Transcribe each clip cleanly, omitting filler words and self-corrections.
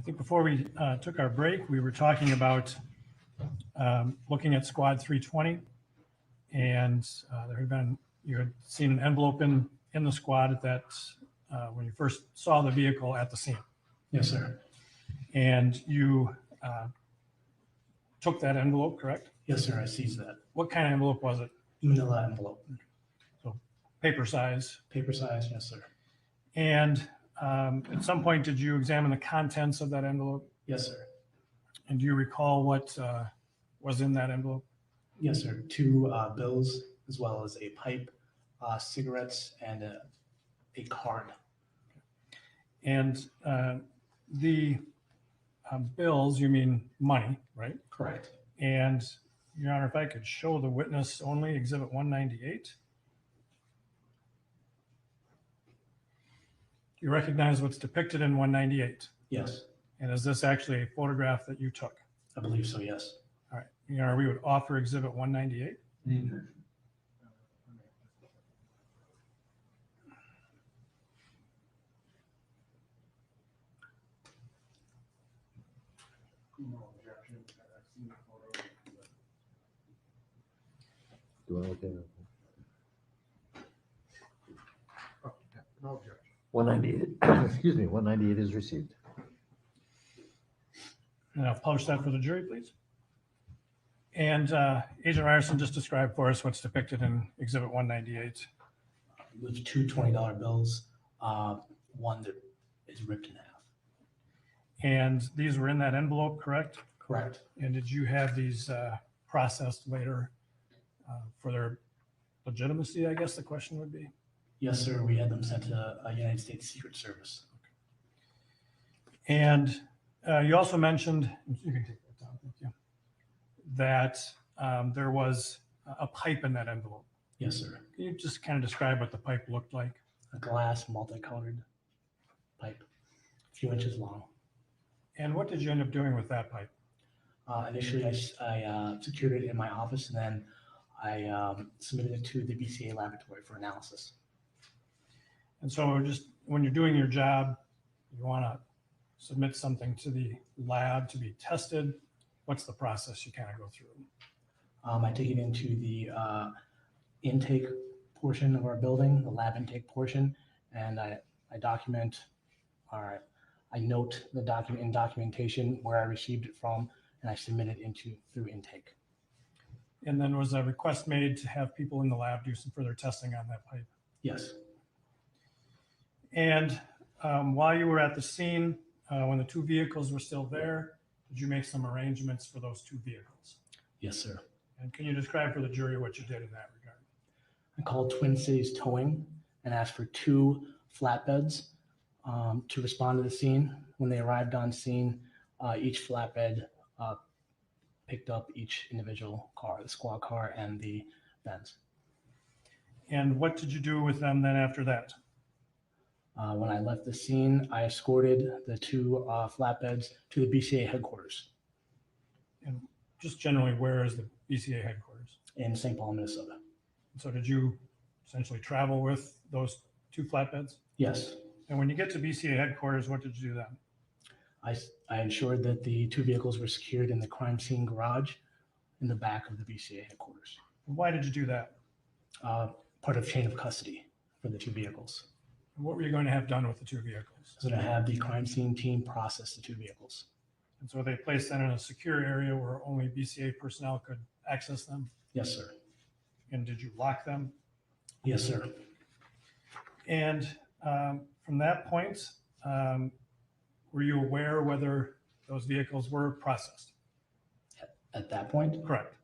think before we took our break, we were talking about looking at Squad 320, and you had seen an envelope in the squad at that when you first saw the vehicle at the scene. Yes, sir. And you took that envelope, correct? Yes, sir. I seized that. What kind of envelope was it? Manila envelope. So paper size. Paper size, yes, sir. And at some point, did you examine the contents of that envelope? Yes, sir. And do you recall what was in that envelope? Yes, sir. 2 bills, as well as a pipe, cigarettes, and a card. And the bills, you mean money, right? Correct. And Your Honor, if I could show the witness only Exhibit 198. You recognize what's depicted in 198? Yes, And is this actually a photograph that you took? I believe so, yes. All right, Your Honor, we would offer Exhibit 198. Do you want to look at it? No objection. 198, excuse me, 198 is received. And I'll publish that for the jury, please. And Agent Ryerson, just describe for us what's depicted in Exhibit 198. With 2 $20 bills, one that is ripped in half. And these were in that envelope, correct? Correct. And did you have these processed later for their legitimacy, I guess the question would be? Yes, sir. We had them sent to a United States Secret Service. And you also mentioned, you can take that down, thank you, that there was a pipe in that envelope. Yes, sir. Can you just kind of describe what the pipe looked like? A glass multicolored pipe, a few inches long. And what did you end up doing with that pipe? Initially, I secured it in my office, and then I submitted it to the BCA laboratory for analysis. And so just when you're doing your job, you want to submit something to the lab to be tested. What's the process you kind of go through? I take it into the intake portion of our building, the lab intake portion, and I document, or I note the document in documentation where I received it from, and I submit it through intake. And then was a request made to have people in the lab do some further testing on that pipe? Yes. And while you were at the scene, when the 2 vehicles were still there, did you make some arrangements for those 2 vehicles? Yes, sir. And can you describe for the jury what you did in that regard? I called Twin Cities Towing and asked for 2 flatbeds to respond to the scene. When they arrived on scene, each flatbed picked up each individual car, the squad car and the Benz. And what did you do with them then after that? When I left the scene, I escorted the 2 flatbeds to the BCA headquarters And just generally, where is the BCA headquarters? in St. Paul, Minnesota. So did you essentially travel with those 2 flatbeds? Yes, And when you get to BCA headquarters, what did you do then? I ensured that the 2 vehicles were secured in the crime scene garage in the back of the BCA headquarters. Why did you do that? Part of chain of custody for the 2 vehicles. What were you going to have done with the 2 vehicles? So to have the crime scene team process the 2 vehicles. And so they placed them in a secure area where only BCA personnel could access them? Yes, sir. And did you lock them? Yes, sir. And from that point, were you aware whether those vehicles were processed? At that point, Correct.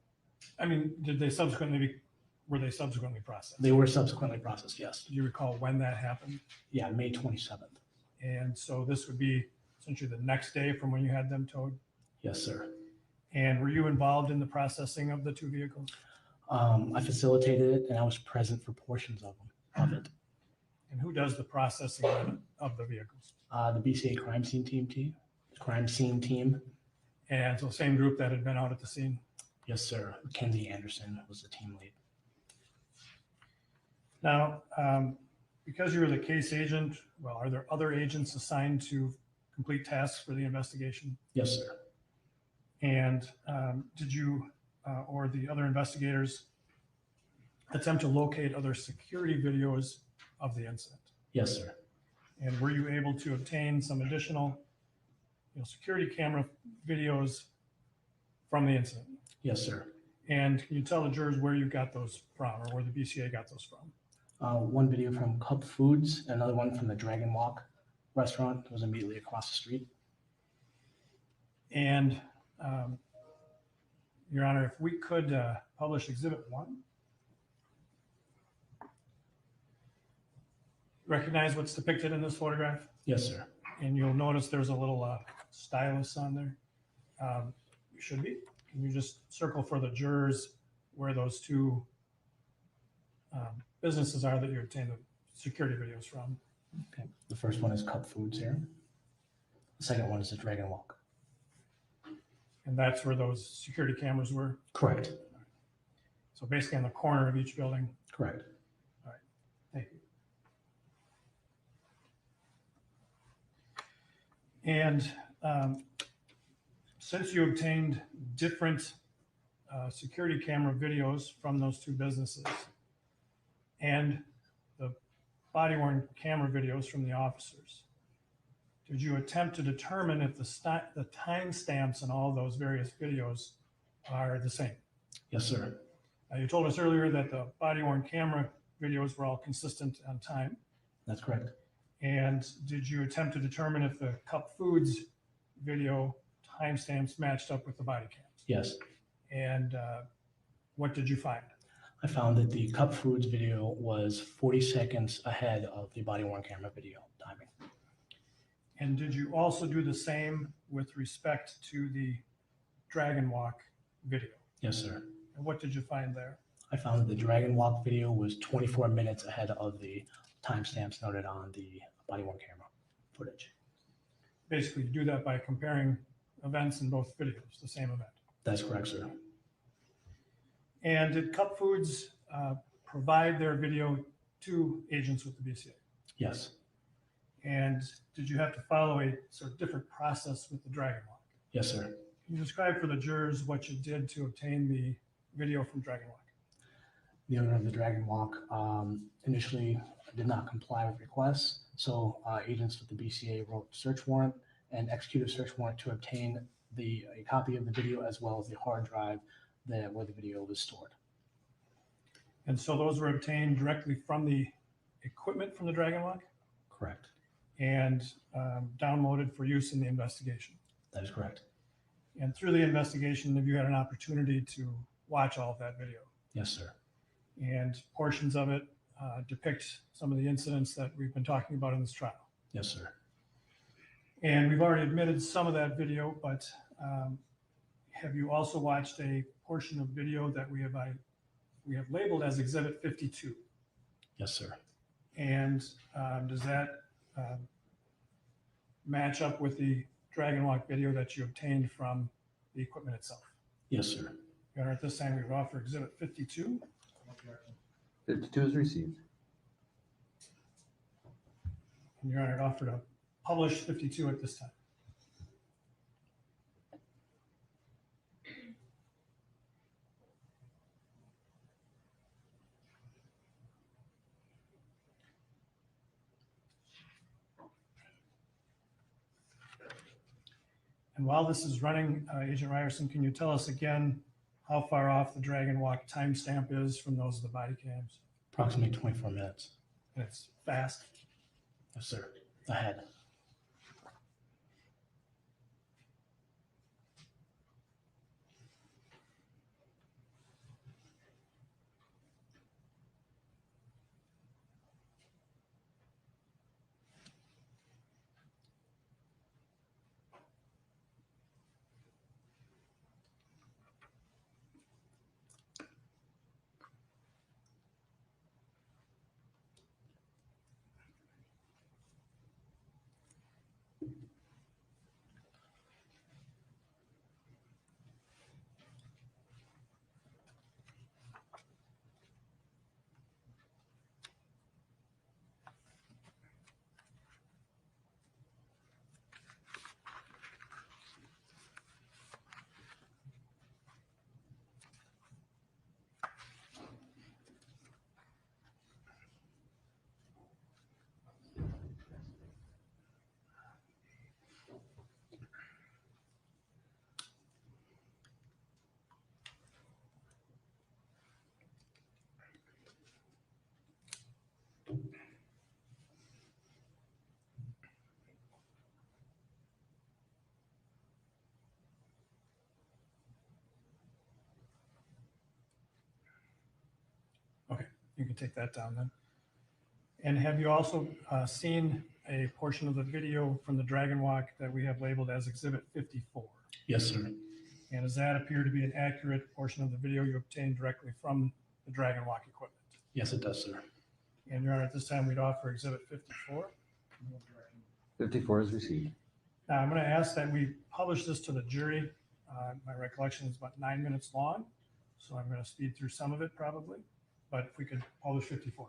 I mean, were they subsequently processed? they were subsequently processed, yes. Do you recall when that happened? Yeah, May 27th. And so this would be essentially the next day from when you had them towed? Yes, sir. And were you involved in the processing of the 2 vehicles? I facilitated it and I was present for portions of it. And who does the processing of the vehicles? The BCA crime scene team. And so same group that had been out at the scene? Yes, sir. Mackenzie Anderson was the team lead. Now, because you were the case agent, well, are there other agents assigned to complete tasks for the investigation? Yes, sir. And did you or the other investigators attempt to locate other security videos of the incident? Yes, sir. And were you able to obtain some additional, security camera videos from the incident? Yes, sir. And can you tell the jurors where you got those from, or where the BCA got those from? One video from Cup Foods, another one from the Dragon Walk restaurant that was immediately across the street. And Your Honor, if we could publish Exhibit 1. Recognize what's depicted in this photograph? Yes, sir. And you'll notice there's a little stylus on there. You should be. Can you just circle for the jurors where those two businesses are that you obtained the security videos from? Okay. The first one is Cup Foods here. The second one is the Dragon Walk. And that's where those security cameras were? Correct. So basically on the corner of each building? Correct. Thank you. And since you obtained different security camera videos from those two businesses and the body-worn camera videos from the officers, did you attempt to determine if the timestamps in all those various videos are the same? Yes, sir. You told us earlier that the body-worn camera videos were all consistent on time. That's correct. And did you attempt to determine if the Cup Foods video timestamps matched up with the body cams? Yes. And what did you find? I found that the Cup Foods video was 40 seconds ahead of the body-worn camera video timing. And did you also do the same with respect to the Dragon Walk video? Yes, sir. And what did you find there? I found that the Dragon Walk video was 24 minutes ahead of the timestamps noted on the body-worn camera footage. Basically, you do that by comparing events in both videos, the same event. That's correct, sir. And did Cup Foods provide their video to agents with the BCA? Yes. And did you have to follow a sort of different process with the Dragon Walk? Yes, sir. Can you describe for the jurors what you did to obtain the video from Dragon Walk? The owner of the Dragon Walk initially did not comply with requests, so agents with the BCA wrote search warrant and executed search warrant to obtain a copy of the video as well as the hard drive where the video was stored. And so those were obtained directly from the equipment from the Dragon Walk Correct. and downloaded for use in the investigation. That is correct. And through the investigation, have you had an opportunity to watch all of that video? Yes, sir. And portions of it depict some of the incidents that we've been talking about in this trial. Yes, sir. And we've already admitted some of that video, but have you also watched a portion of video that we have labeled as Exhibit 52? Yes, sir. And does that match up with the Dragon Walk video that you obtained from the equipment itself? Yes, sir. Your Honor, at this time, we would offer Exhibit 52. 52 is received. And Your Honor, I'd offer to publish 52 at this time. And while this is running, Agent Ryerson, can you tell us again how far off the Dragon Walk timestamp is from those of the body cams? Approximately 24 minutes. And it's fast. Yes, sir. Ahead. You can take that down then. And have you also seen a portion of the video from the Dragon Walk that we have labeled as Exhibit 54? Yes, sir. And does that appear to be an accurate portion of the video you obtained directly from the Dragon Walk equipment? Yes, it does, sir. And Your Honor, at this time, we'd offer Exhibit 54. 54 is received. Now, I'm going to ask that we publish this to the jury. My recollection is about 9 minutes long, so I'm going to speed through some of it probably, but if we could publish 54.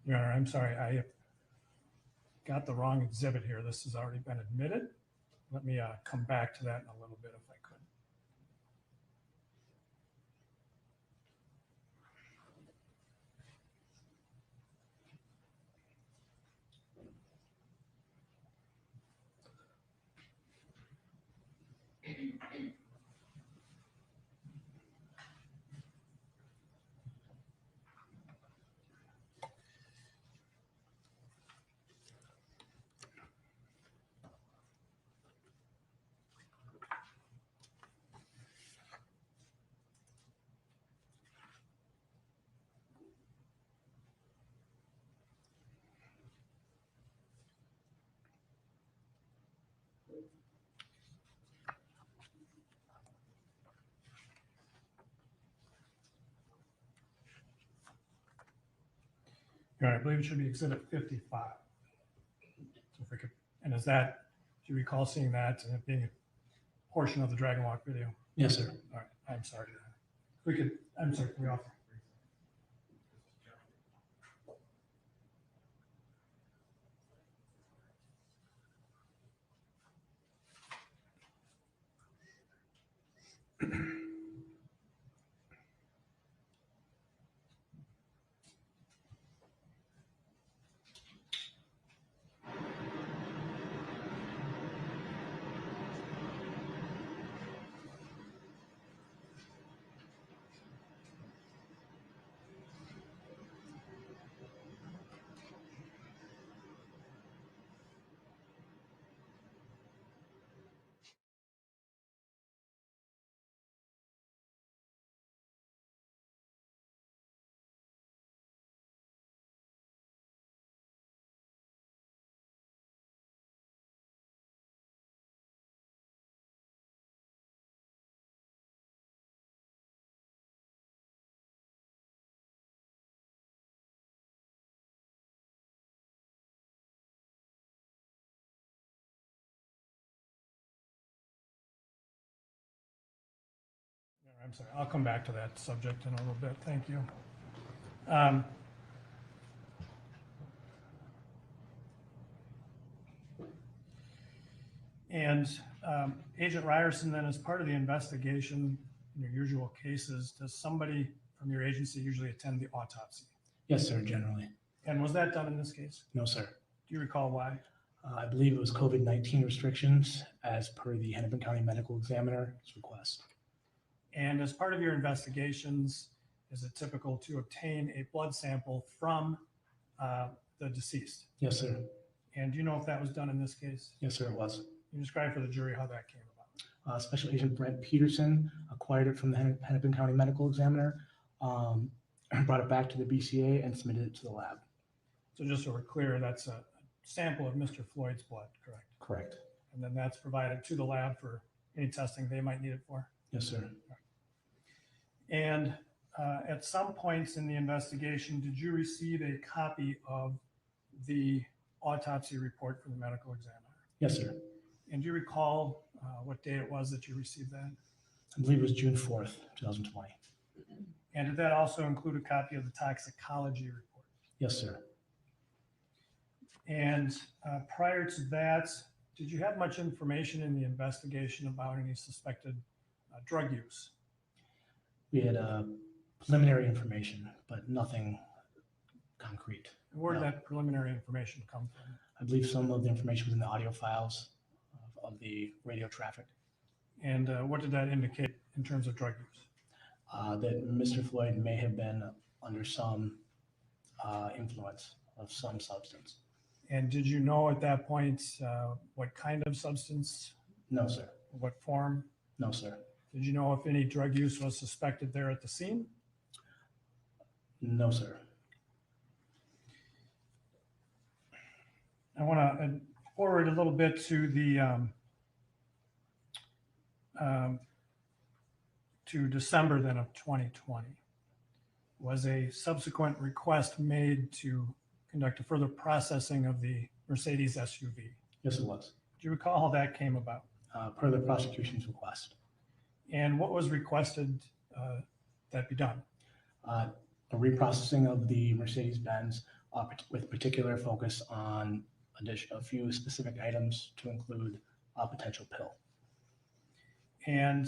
Your Honor, I'm sorry, I got the wrong exhibit here. This has already been admitted. Let me come back to that in a little bit if I could. Your Honor, I believe it should be Exhibit 55. So if we could, and is that, do you recall seeing that and it being a portion of the Dragon Walk video? Yes, sir. All right, I'm sorry. We could, I'm sorry, can we offer? I'm sorry, I'll come back to that subject in a little bit. Thank you. Agent Ryerson, then, as part of the investigation in your usual cases, does somebody from your agency usually attend the autopsy? Yes, sir, generally. And was that done in this case? No, sir. Do you recall why? I believe it was COVID-19 restrictions as per the Hennepin County Medical Examiner's request. And as part of your investigations, is it typical to obtain a blood sample from the deceased? Yes, sir. And do you know if that was done in this case? Yes, sir, it was. Can you describe for the jury how that came about? Special Agent Brent Peterson acquired it from the Hennepin County Medical Examiner, brought it back to the BCA and submitted it to the lab. So just so we're clear, that's a sample of Mr. Floyd's blood, correct? Correct. And then that's provided to the lab for any testing they might need it for? Yes, sir. And at some points in the investigation, did you receive a copy of the autopsy report from the medical examiner? Yes, sir. And do you recall what day it was that you received that? I believe it was June 4th, 2020. And did that also include a copy of the toxicology report? Yes, sir. And prior to that, did you have much information in the investigation about any suspected drug use? We had preliminary information, but nothing concrete. And where did No. that preliminary information come from? I believe some of the information was in the audio files of the radio traffic. And what did that indicate in terms of drug use? That Mr. Floyd may have been under some influence of some substance. And did you know at that point what kind of substance, No, sir. what form? No, sir. Did you know if any drug use was suspected there at the scene? No, sir. I want to forward a little bit to the to December then of 2020. Was a subsequent request made to conduct a further processing of the Mercedes SUV? Yes, it was. Do you recall how that came about? Per the prosecution's request. And what was requested that be done? A reprocessing of the Mercedes-Benz with particular focus on a few specific items to include a potential pill. And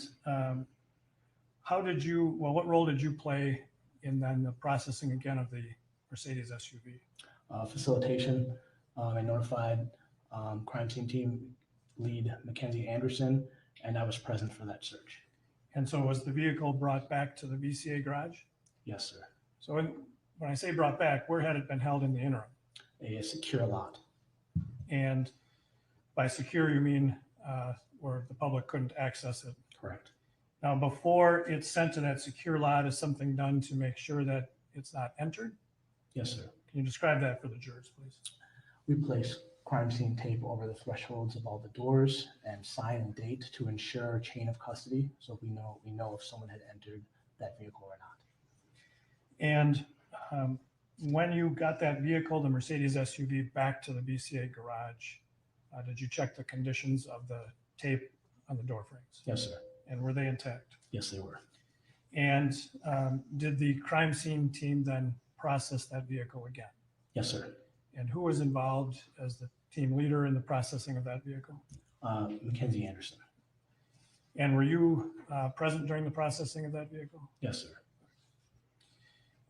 what role did you play in then the processing again of the Mercedes SUV? Facilitation. I notified crime scene team lead Mackenzie Anderson, and I was present for that search. And so was the vehicle brought back to the BCA garage? Yes, sir. So when I say brought back, where had it been held in the interim? A secure lot. And by secure, you mean where the public couldn't access it? Correct. Now, before it's sent to that secure lot, is something done to make sure that it's not entered? Yes, sir. Can you describe that for the jurors, please? We place crime scene tape over the thresholds of all the doors and sign and date to ensure chain of custody, so we know if someone had entered that vehicle or not. And when you got that vehicle, the Mercedes SUV, back to the BCA garage, did you check the conditions of the tape on the door frames? Yes, sir. And were they intact? Yes, they were. And did the crime scene team then process that vehicle again? Yes, sir. And who was involved as the team leader in the processing of that vehicle? Mackenzie Anderson. And were you present during the processing of that vehicle? Yes, sir.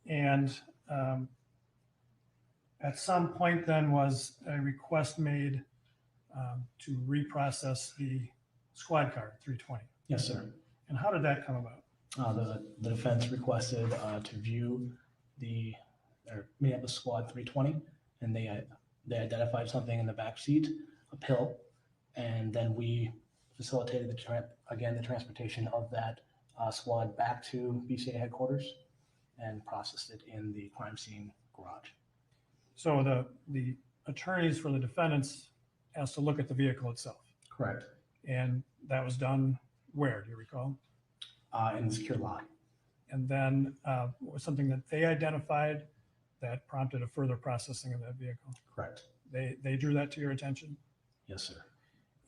And at some point then was a request made to reprocess the squad car 320. Yes, sir. And how did that come about? The defense requested to view or meet up with squad 320, and they identified something in the back seat, a pill, and then we facilitated the transportation of that squad back to BCA headquarters and processed it in the crime scene garage. So the attorneys for the defendants asked to look at the vehicle itself. Correct. And that was done where, do you recall? In the secure lot. And then was something that they identified that prompted a further processing of that vehicle. Correct. They drew that to your attention. Yes, sir.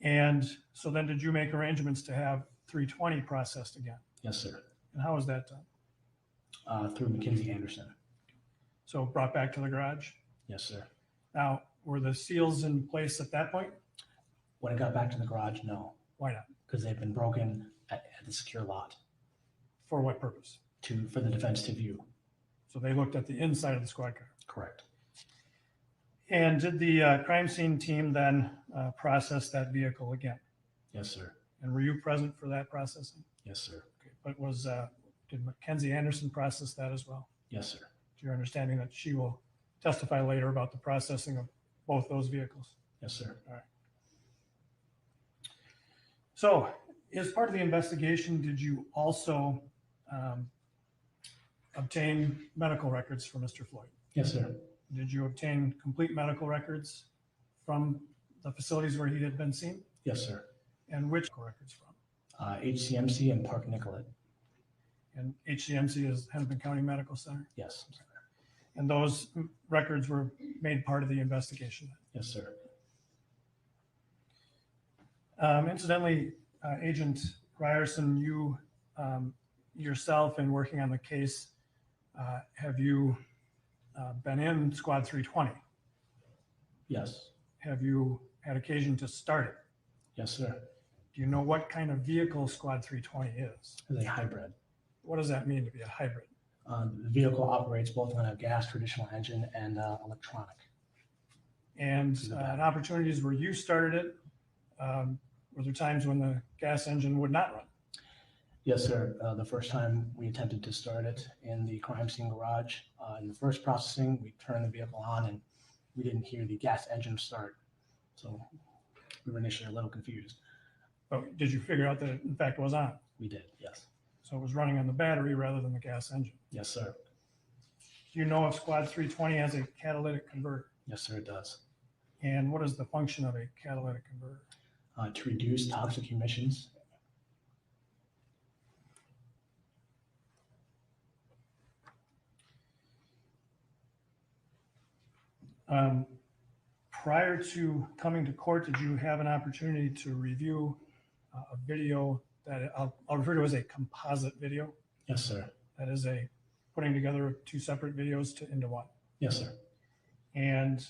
And so then did you make arrangements to have 320 processed again? Yes, sir. And how was that done? Through Mackenzie Anderson. So brought back to the garage? Yes, sir. Now, were the seals in place at that point? When it got back to the garage, no, Why not? because they've been broken at the secure lot For what purpose? for the defense to view. So they looked at the inside of the squad car. Correct. And did the crime scene team then process that vehicle again? Yes, sir. And were you present for that processing? Yes, sir. Okay. But did Mackenzie Anderson process that as well? Yes, sir. To your understanding that she will testify later about the processing of both those vehicles? Yes, sir. So as part of the investigation, did you also obtain medical records for Mr. Floyd? Yes, sir. Did you obtain complete medical records from the facilities where he had been seen? Yes, sir. And which records from? HCMC and Park Nicollet. And HCMC is Hennepin County Medical Center? Yes. And those records were made part of the investigation? Yes, sir. Incidentally, Agent Ryerson, you yourself in working on the case, have you been in Squad 320? Yes. Have you had occasion to start it? Yes, sir. Do you know what kind of vehicle Squad 320 is? It's a hybrid. What does that mean to be a hybrid? The vehicle operates both on a gas traditional engine and electronic. And in opportunities where you started it, Were there times when the gas engine would not run? Yes, sir. The first time we attempted to start it in the crime scene garage, in the first processing, we turned the vehicle on and we didn't hear the gas engine start. So we were initially a little confused. But did you figure out that it in fact was on? We did, yes. So it was running on the battery rather than the gas engine. Yes, sir. Do you know if Squad 320 has a catalytic converter? Yes, sir, it does. And what is the function of a catalytic converter? To reduce toxic emissions. Prior to coming to court, did you have an opportunity to review a video that I'll refer to as a composite video? Yes, sir. That is a putting together of two separate videos into one. Yes, sir. And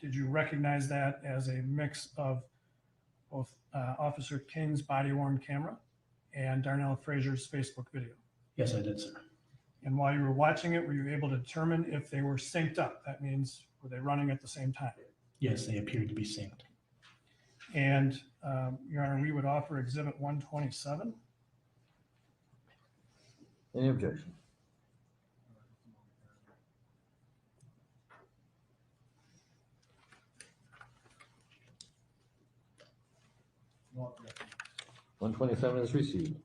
did you recognize that as a mix of both Officer King's body-worn camera and Darnell Fraser's Facebook video? Yes, I did, sir. And while you were watching it, were you able to determine if they were synced up? That means, were they running at the same time? Yes, they appeared to be synced. And, Your Honor, we would offer Exhibit 127. Any objection? No objection. 127 is received.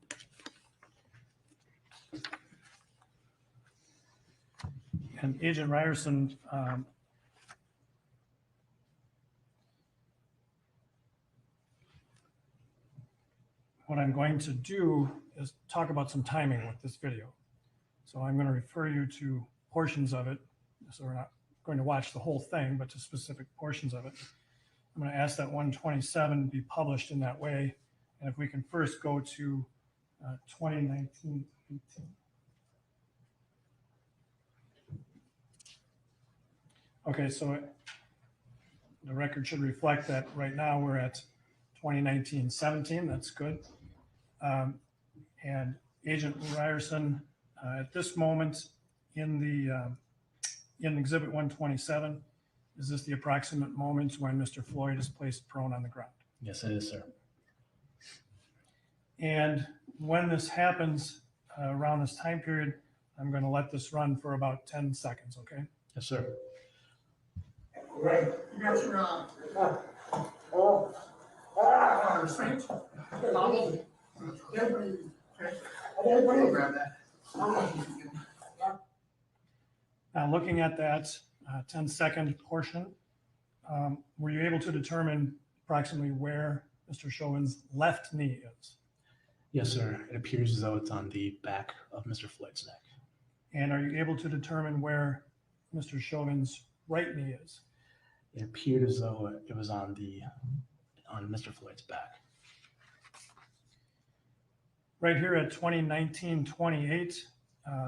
And Agent Ryerson, what I'm going to do is talk about some timing with this video. So I'm going to refer you to portions of it. So we're not going to watch the whole thing, but to specific portions of it. I'm going to ask that 127 be published in that way. And if we can first go to 2019-18. Okay, so the record should reflect that right now we're at 2019-17. That's good. And Agent Ryerson, at this moment in Exhibit 127, is this the approximate moment when Mr. Floyd is placed prone on the ground? Yes, it is, sir. And when this happens around this time period, I'm going to let this run for about 10 seconds, okay? Yes, sir. Greg, you got your, restraint? Donald? Okay. Grab that. Now, looking at that 10-second portion, were you able to determine approximately where Mr. Chauvin's left knee is? Yes, sir. It appears as though it's on the back of Mr. Floyd's neck. And are you able to determine where Mr. Chauvin's right knee is? It appeared as though it was on Mr. Floyd's back. Right here at 2019-28,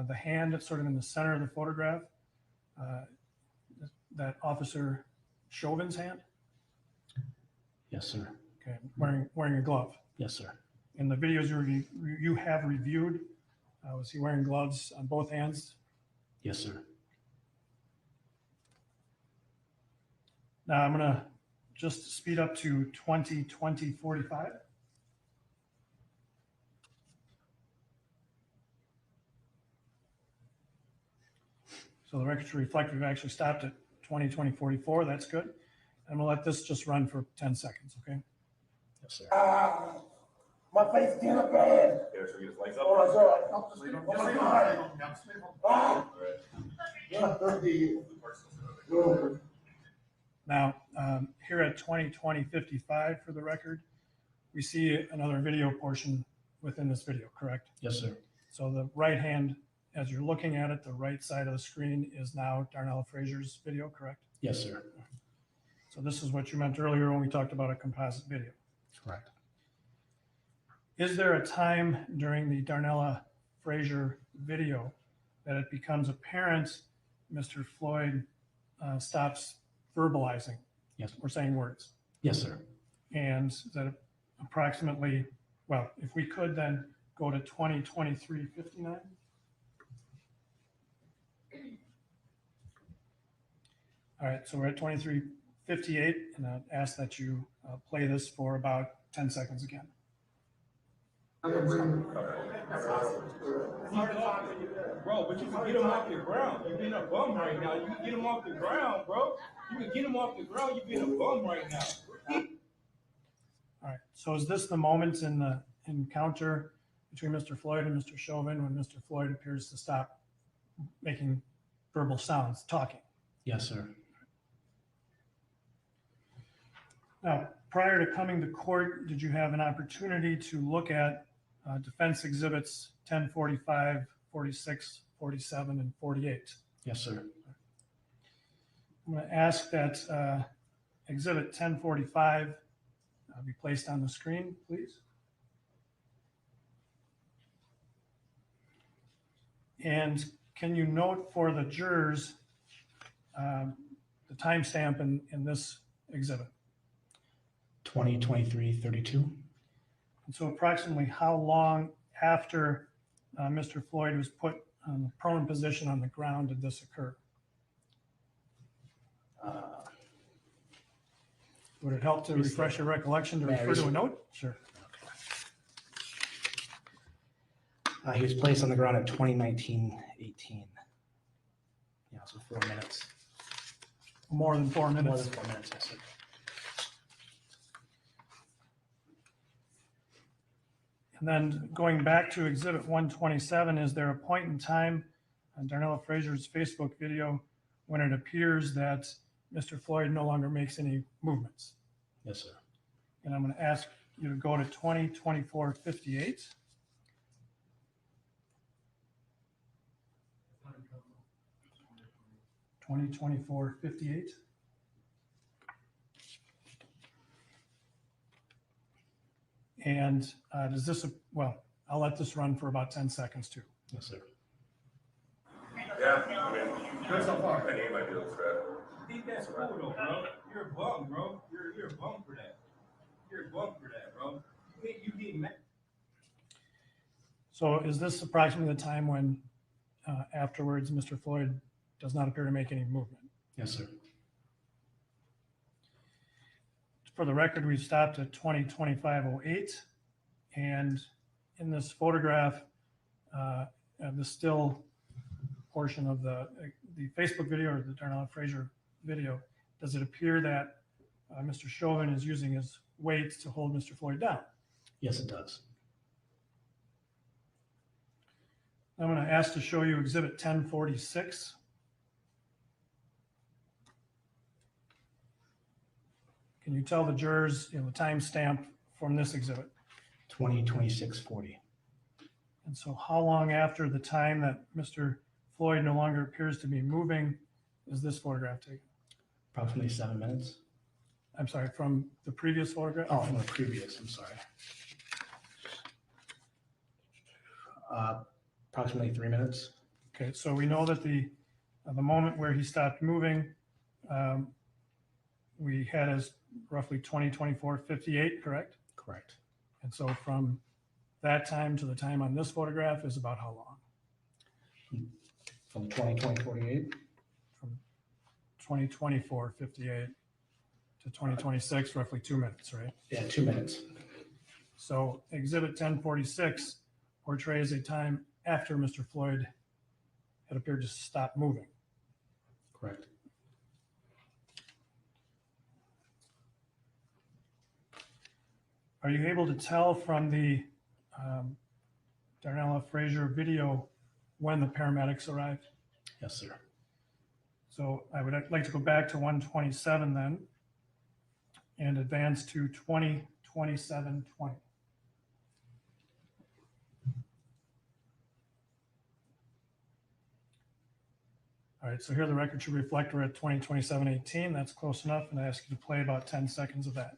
the hand that's sort of in the center of the photograph, that Officer Chauvin's hand? Yes, sir. Okay, wearing a glove. Yes, sir. In the videos you have reviewed, was he wearing gloves on both hands? Yes, sir. Now I'm gonna just speed up to 20-20-45. So the record should reflect we've actually stopped at 20-20-44. That's good. I'm gonna let this just run for 10 seconds, okay? Yes, sir. My face getting bad. Yeah, so you just legs up. Oh my God. Help, just leave him. Oh Just my leave him. God. Just leave him. Ah. Alright. Now, here at 20-20-55 for the record, we see another video portion within this video, correct? Yes, sir. So the right hand, as you're looking at it, the right side of the screen is now Darnell Fraser's video, correct? Yes, sir. So this is what you meant earlier when we talked about a composite video. Correct. Is there a time during the Darnella Fraser video that it becomes apparent Mr. Floyd stops verbalizing? Yes. Or saying words? Yes, sir. And that approximately, well, if we could then go to 20-23-59. All right, so we're at 23:58, and I'd ask that you play this for about 10 seconds again. Bro, but you can get him off the ground. You're being a bum right now. You can get him off the ground, bro. You can get him off the ground. You're being a bum right now. All right, so is this the moment in the encounter between Mr. Floyd and Mr. Chauvin when Mr. Floyd appears to stop making verbal sounds, talking? Yes, sir. Now, prior to coming to court, did you have an opportunity to look at defense exhibits 1045, 46, 47, and 48? Yes, sir. I'm going to ask that exhibit 1045 be placed on the screen, please. And can you note for the jurors the timestamp in this exhibit? 2023-32. And so approximately how long after Mr. Floyd was put on the prone position on the ground did this occur? Would it help to refresh your recollection to refer to a note? Sure. He was placed on the ground at 2019-18. Yeah, so 4 minutes. More than 4 minutes. More than 4 minutes, yes, sir. And then going back to exhibit 127, is there a point in time on Darnella Fraser's Facebook video when it appears that Mr. Floyd no longer makes any movements? Yes, sir. And I'm going to ask you to go to 2024-58. And does this, well, I'll let this run for about 10 seconds too. Yes, sir. Yeah, I mean, good so far. I think might be a little threat. I think that's cool though, bro. You're a bum, bro. You're a bum for that. You're a bum for that, bro. You get mad. So is this approximately the time when afterwards Mr. Floyd does not appear to make any movement? Yes, sir. For the record, we stopped at 20:25:08, and in this photograph, the still portion of the Facebook video or the Darnella Fraser video, does it appear that Mr. Chauvin is using his weight to hold Mr. Floyd down? Yes, it does. I'm going to ask to show you exhibit 1046. Can you tell the jurors, the timestamp from this exhibit? 2026-40. And so how long after the time that Mr. Floyd no longer appears to be moving is this photograph taken? Approximately 7 minutes. I'm sorry, from the previous photograph? Oh, from the previous, I'm sorry. Approximately 3 minutes. Okay, so we know that the moment where he stopped moving, we had as roughly 20:24:58, correct? Correct. And so from that time to the time on this photograph is about how long? From 2020-48. From 20:24:58 to 20:26, roughly 2 minutes, right? Yeah, 2 minutes. So exhibit 1046 portrays a time after Mr. Floyd had appeared to stop moving. Correct. Are you able to tell from the Darnella Fraser video when the paramedics arrived? Yes, sir. So I would like to go back to 127 then and advance to 20:27:20. All right, so here the record should reflect we're at 20:27:18. That's close enough, and I ask you to play about 10 seconds of that.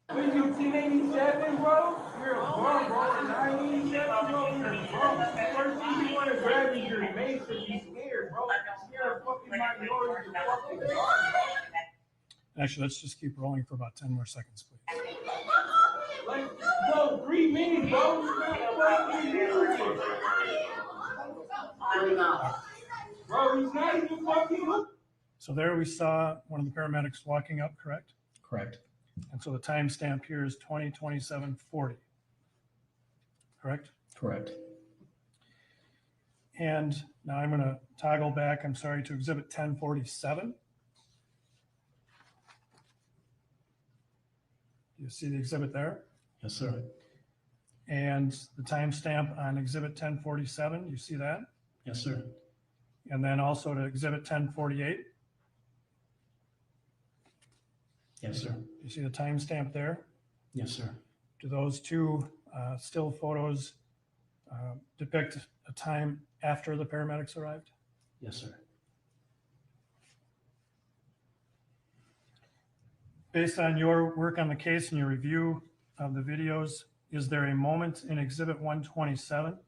When you 1087, bro, you're a bum, bro. 987, bro, you're a bum. First thing you want to grab is your mace and be scared, bro. You're a fucking minority, you're fucking garbage. Actually, let's just keep rolling for about 10 more seconds, please. Like, bro, 3 minutes, bro. You're not fucking serious. Bro, he's not even fucking. So there we saw one of the paramedics walking up, correct? Correct. And so the timestamp here is 2027:40. Correct? Correct. And now I'm going to toggle back, I'm sorry, to exhibit 1047. Do you see the exhibit there? Yes, sir. And the timestamp on exhibit 1047, you see that? Yes, sir. And then also to exhibit 1048, Yes, sir. you see the timestamp there? Yes, sir. Do those two still photos depict a time after the paramedics arrived? Yes, sir. Based on your work on the case and your review of the videos, is there a moment in exhibit 127?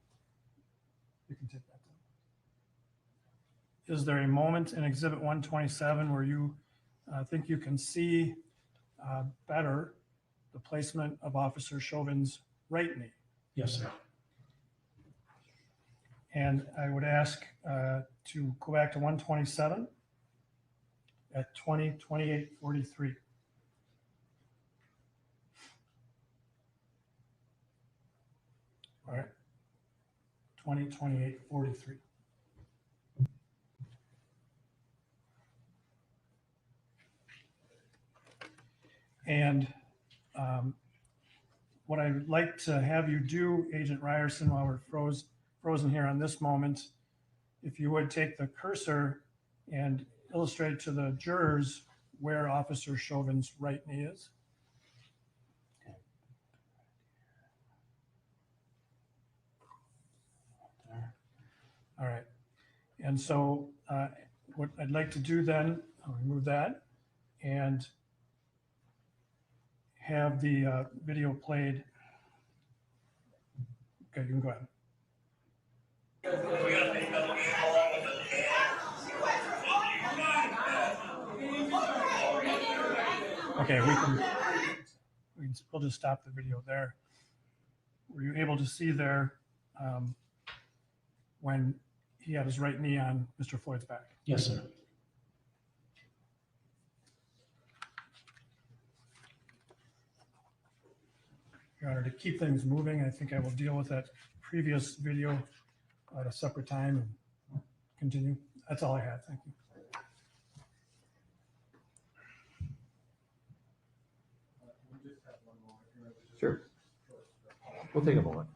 You can take that down. Is there a moment in exhibit 127 where you think you can see better the placement of Officer Chauvin's right knee? Yes, sir. And I would ask to go back to 127 at 20:28:43. All right, 20:28:43. And what I'd like to have you do, Agent Ryerson, while we're frozen here on this moment, if you would take the cursor and illustrate to the jurors where Officer Chauvin's right knee is. There. All right. And so what I'd like to do then, I'll remove that and have the video played. Okay, you can go ahead. Okay, we'll just stop the video there. Were you able to see there when he had his right knee on Mr. Floyd's back? Yes, sir. Your Honor, to keep things moving, I think I will deal with that previous video at a separate time and continue. That's all I had. Thank you. Sure. We'll take a moment.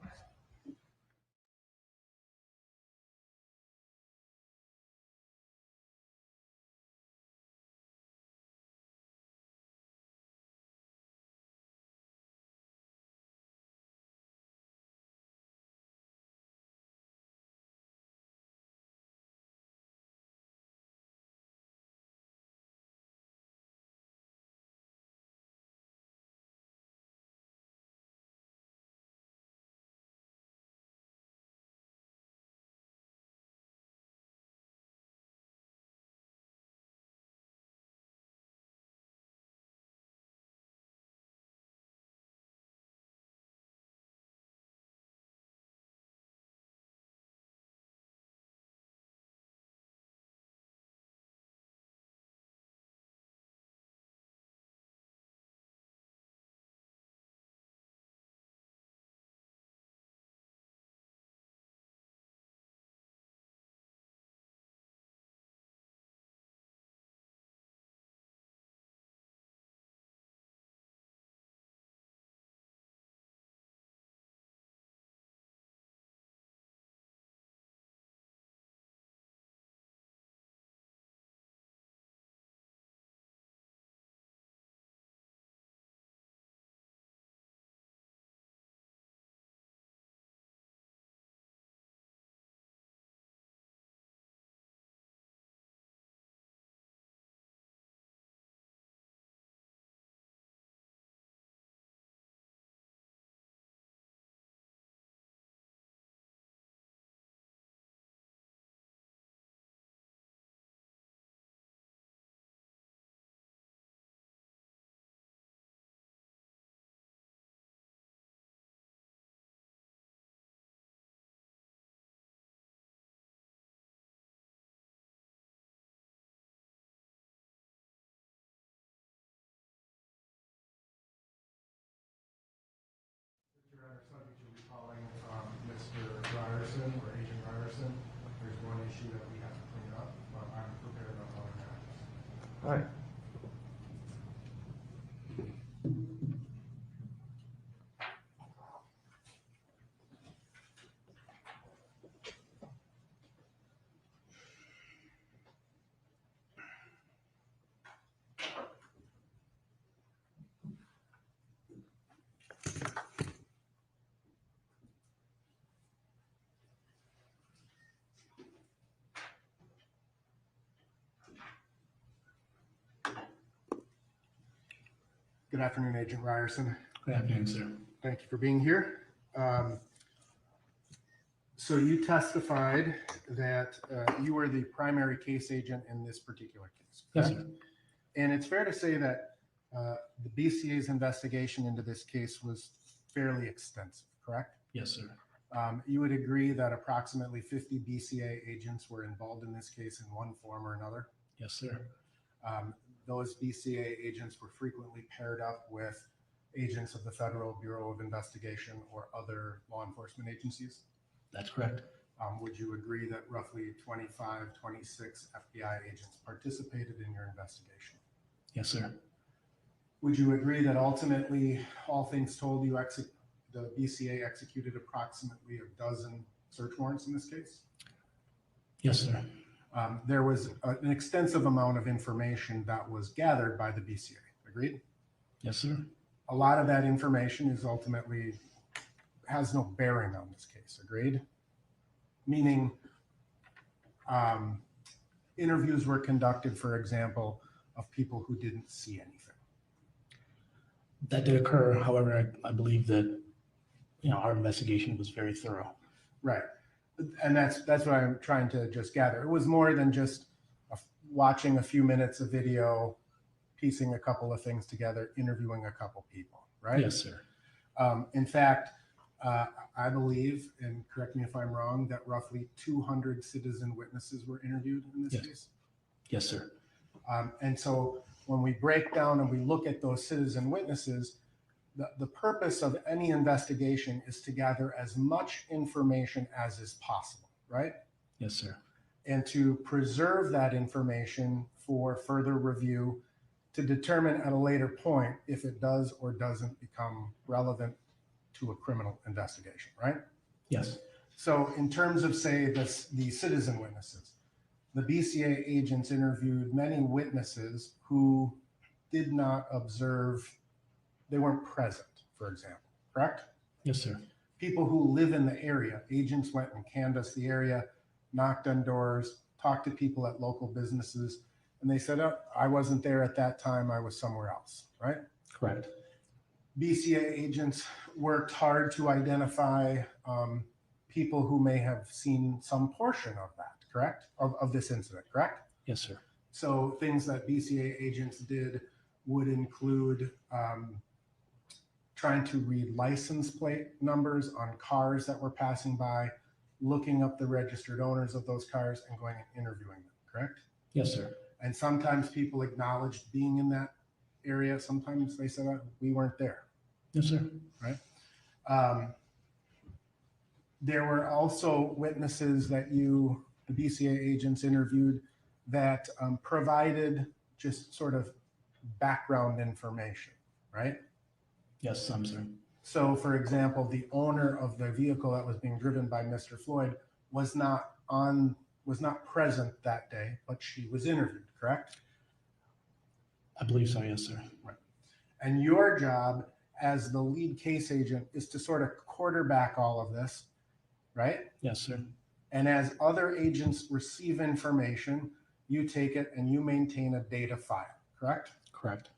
All right. Good afternoon, Agent Ryerson. Good afternoon, sir. Thank you for being here. So you testified that you were the primary case agent in this particular case, Yes, correct? sir. And it's fair to say that the BCA's investigation into this case was fairly extensive, correct? Yes, sir. You would agree that approximately 50 BCA agents were involved in this case in one form or another? Yes, sir. Those BCA agents were frequently paired up with agents of the Federal Bureau of Investigation or other law enforcement agencies. That's correct. Would you agree that roughly 25, 26 FBI agents participated in your investigation? Yes, sir. Would you agree that ultimately, all things told, the BCA executed approximately a dozen search warrants in this case? Yes, sir. There was an extensive amount of information that was gathered by the BCA, agreed? Yes, sir. A lot of that information is ultimately has no bearing on this case, agreed? Meaning interviews were conducted, for example, of people who didn't see anything. That did occur. However, I believe that, our investigation was very thorough. Right. And that's what I'm trying to just gather. It was more than just watching a few minutes of video, piecing a couple of things together, interviewing a couple people, right? Yes, sir. In fact, I believe, and correct me if I'm wrong, that roughly 200 citizen witnesses were interviewed in this Yes. case. Yes, sir. And so when we break down and we look at those citizen witnesses, the purpose of any investigation is to gather as much information as is possible, right? Yes, sir. And to preserve that information for further review to determine at a later point if it does or doesn't become relevant to a criminal investigation, right? Yes. So in terms of, say, the citizen witnesses, the BCA agents interviewed many witnesses who did not observe, they weren't present, for example, correct? Yes, sir. People who live in the area, agents went and canvassed the area, knocked on doors, talked to people at local businesses, and they said, oh, I wasn't there at that time, I was somewhere else, right? Correct. BCA agents worked hard to identify people who may have seen some portion of that, correct? Of this incident, correct? Yes, sir. So things that BCA agents did would include trying to read license plate numbers on cars that were passing by, looking up the registered owners of those cars and going and interviewing them, correct? Yes, sir. And sometimes people acknowledged being in that area. Sometimes they said, we weren't there. Yes, sir. There were also witnesses that the BCA agents interviewed that provided just sort of background information, right? Yes, some, sir. So for example, the owner of the vehicle that was being driven by Mr. Floyd was not present that day, but she was interviewed, correct? I believe so. Yes, sir. And your job as the lead case agent is to sort of quarterback all of this, right? Yes, sir. And as other agents receive information, you take it and you maintain a data file, correct? Correct.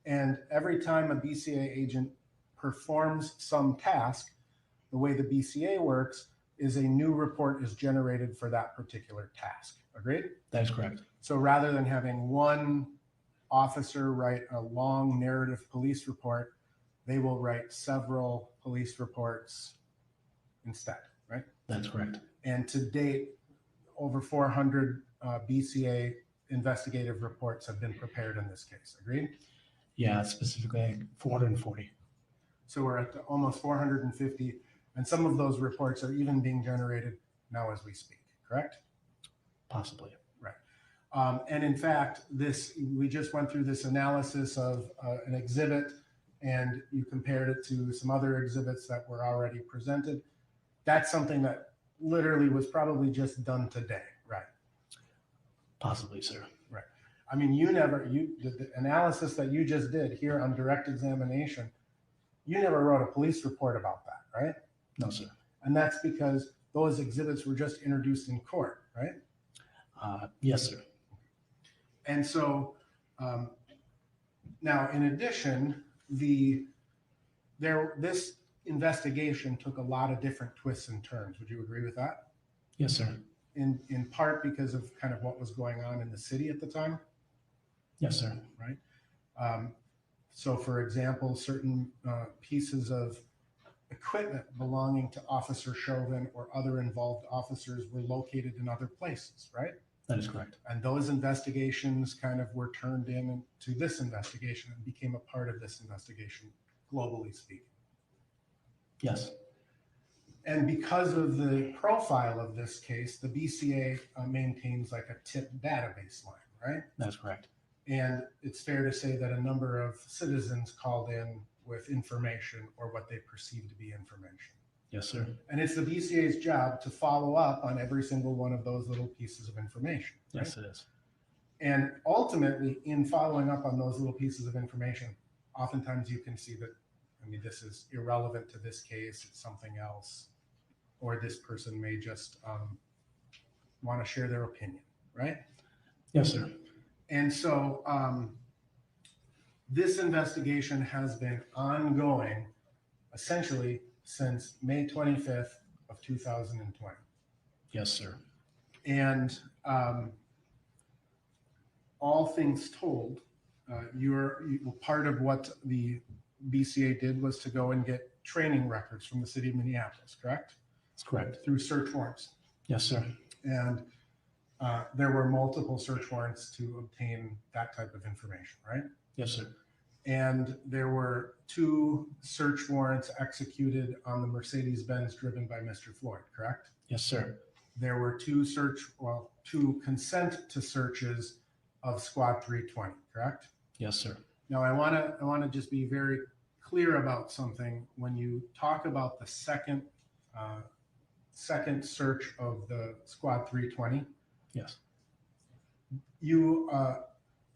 And every time a BCA agent performs some task, the way the BCA works is a new report is generated for that particular task. Agreed? That is correct. So rather than having one officer write a long narrative police report, they will write several police reports instead, right? That's correct. And to date, over 400 BCA investigative reports have been prepared in this case. Agreed? Yeah, specifically 440. So we're at almost 450, and some of those reports are even being generated now as we speak, correct? Possibly. And in fact, we just went through this analysis of an exhibit, and you compared it to some other exhibits that were already presented. That's something that literally was probably just done today, right? Possibly, sir. I mean, the analysis that you just did here on direct examination, you never wrote a police report about that, right? No, sir. And that's because those exhibits were just introduced in court, right? Yes, sir. And so now, in addition, this investigation took a lot of different twists and turns. Would you agree with that? Yes, sir. In part because of kind of what was going on in the city at the time. Yes, sir. So, for example, certain pieces of equipment belonging to Officer Chauvin or other involved officers were located in other places, right? That is correct. And those investigations kind of were turned into this investigation and became a part of this investigation, globally speaking. Yes. And because of the profile of this case, the BCA maintains like a tip database line, right? That's correct. And it's fair to say that a number of citizens called in with information or what they perceive to be information. Yes, sir. And it's the BCA's job to follow up on every single one of those little pieces of information. Right? Yes, it is. And ultimately, in following up on those little pieces of information, oftentimes you can see that, I mean, this is irrelevant to this case, it's something else, or this person may just want to share their opinion, right? Yes, sir. And so this investigation has been ongoing essentially since May 25th of 2020. Yes, sir. And all things told, part of what the BCA did was to go and get training records from the city of Minneapolis, correct? That's correct. Through search warrants. Yes, sir. And there were multiple search warrants to obtain that type of information, right? Yes, sir. And there were 2 search warrants executed on the Mercedes-Benz driven by Mr. Floyd, correct? Yes, sir. There were 2 consent to searches of Squad 320, correct? Yes, sir. Now, I want to just be very clear about something. When you talk about the second search of the Squad 320, Yes. you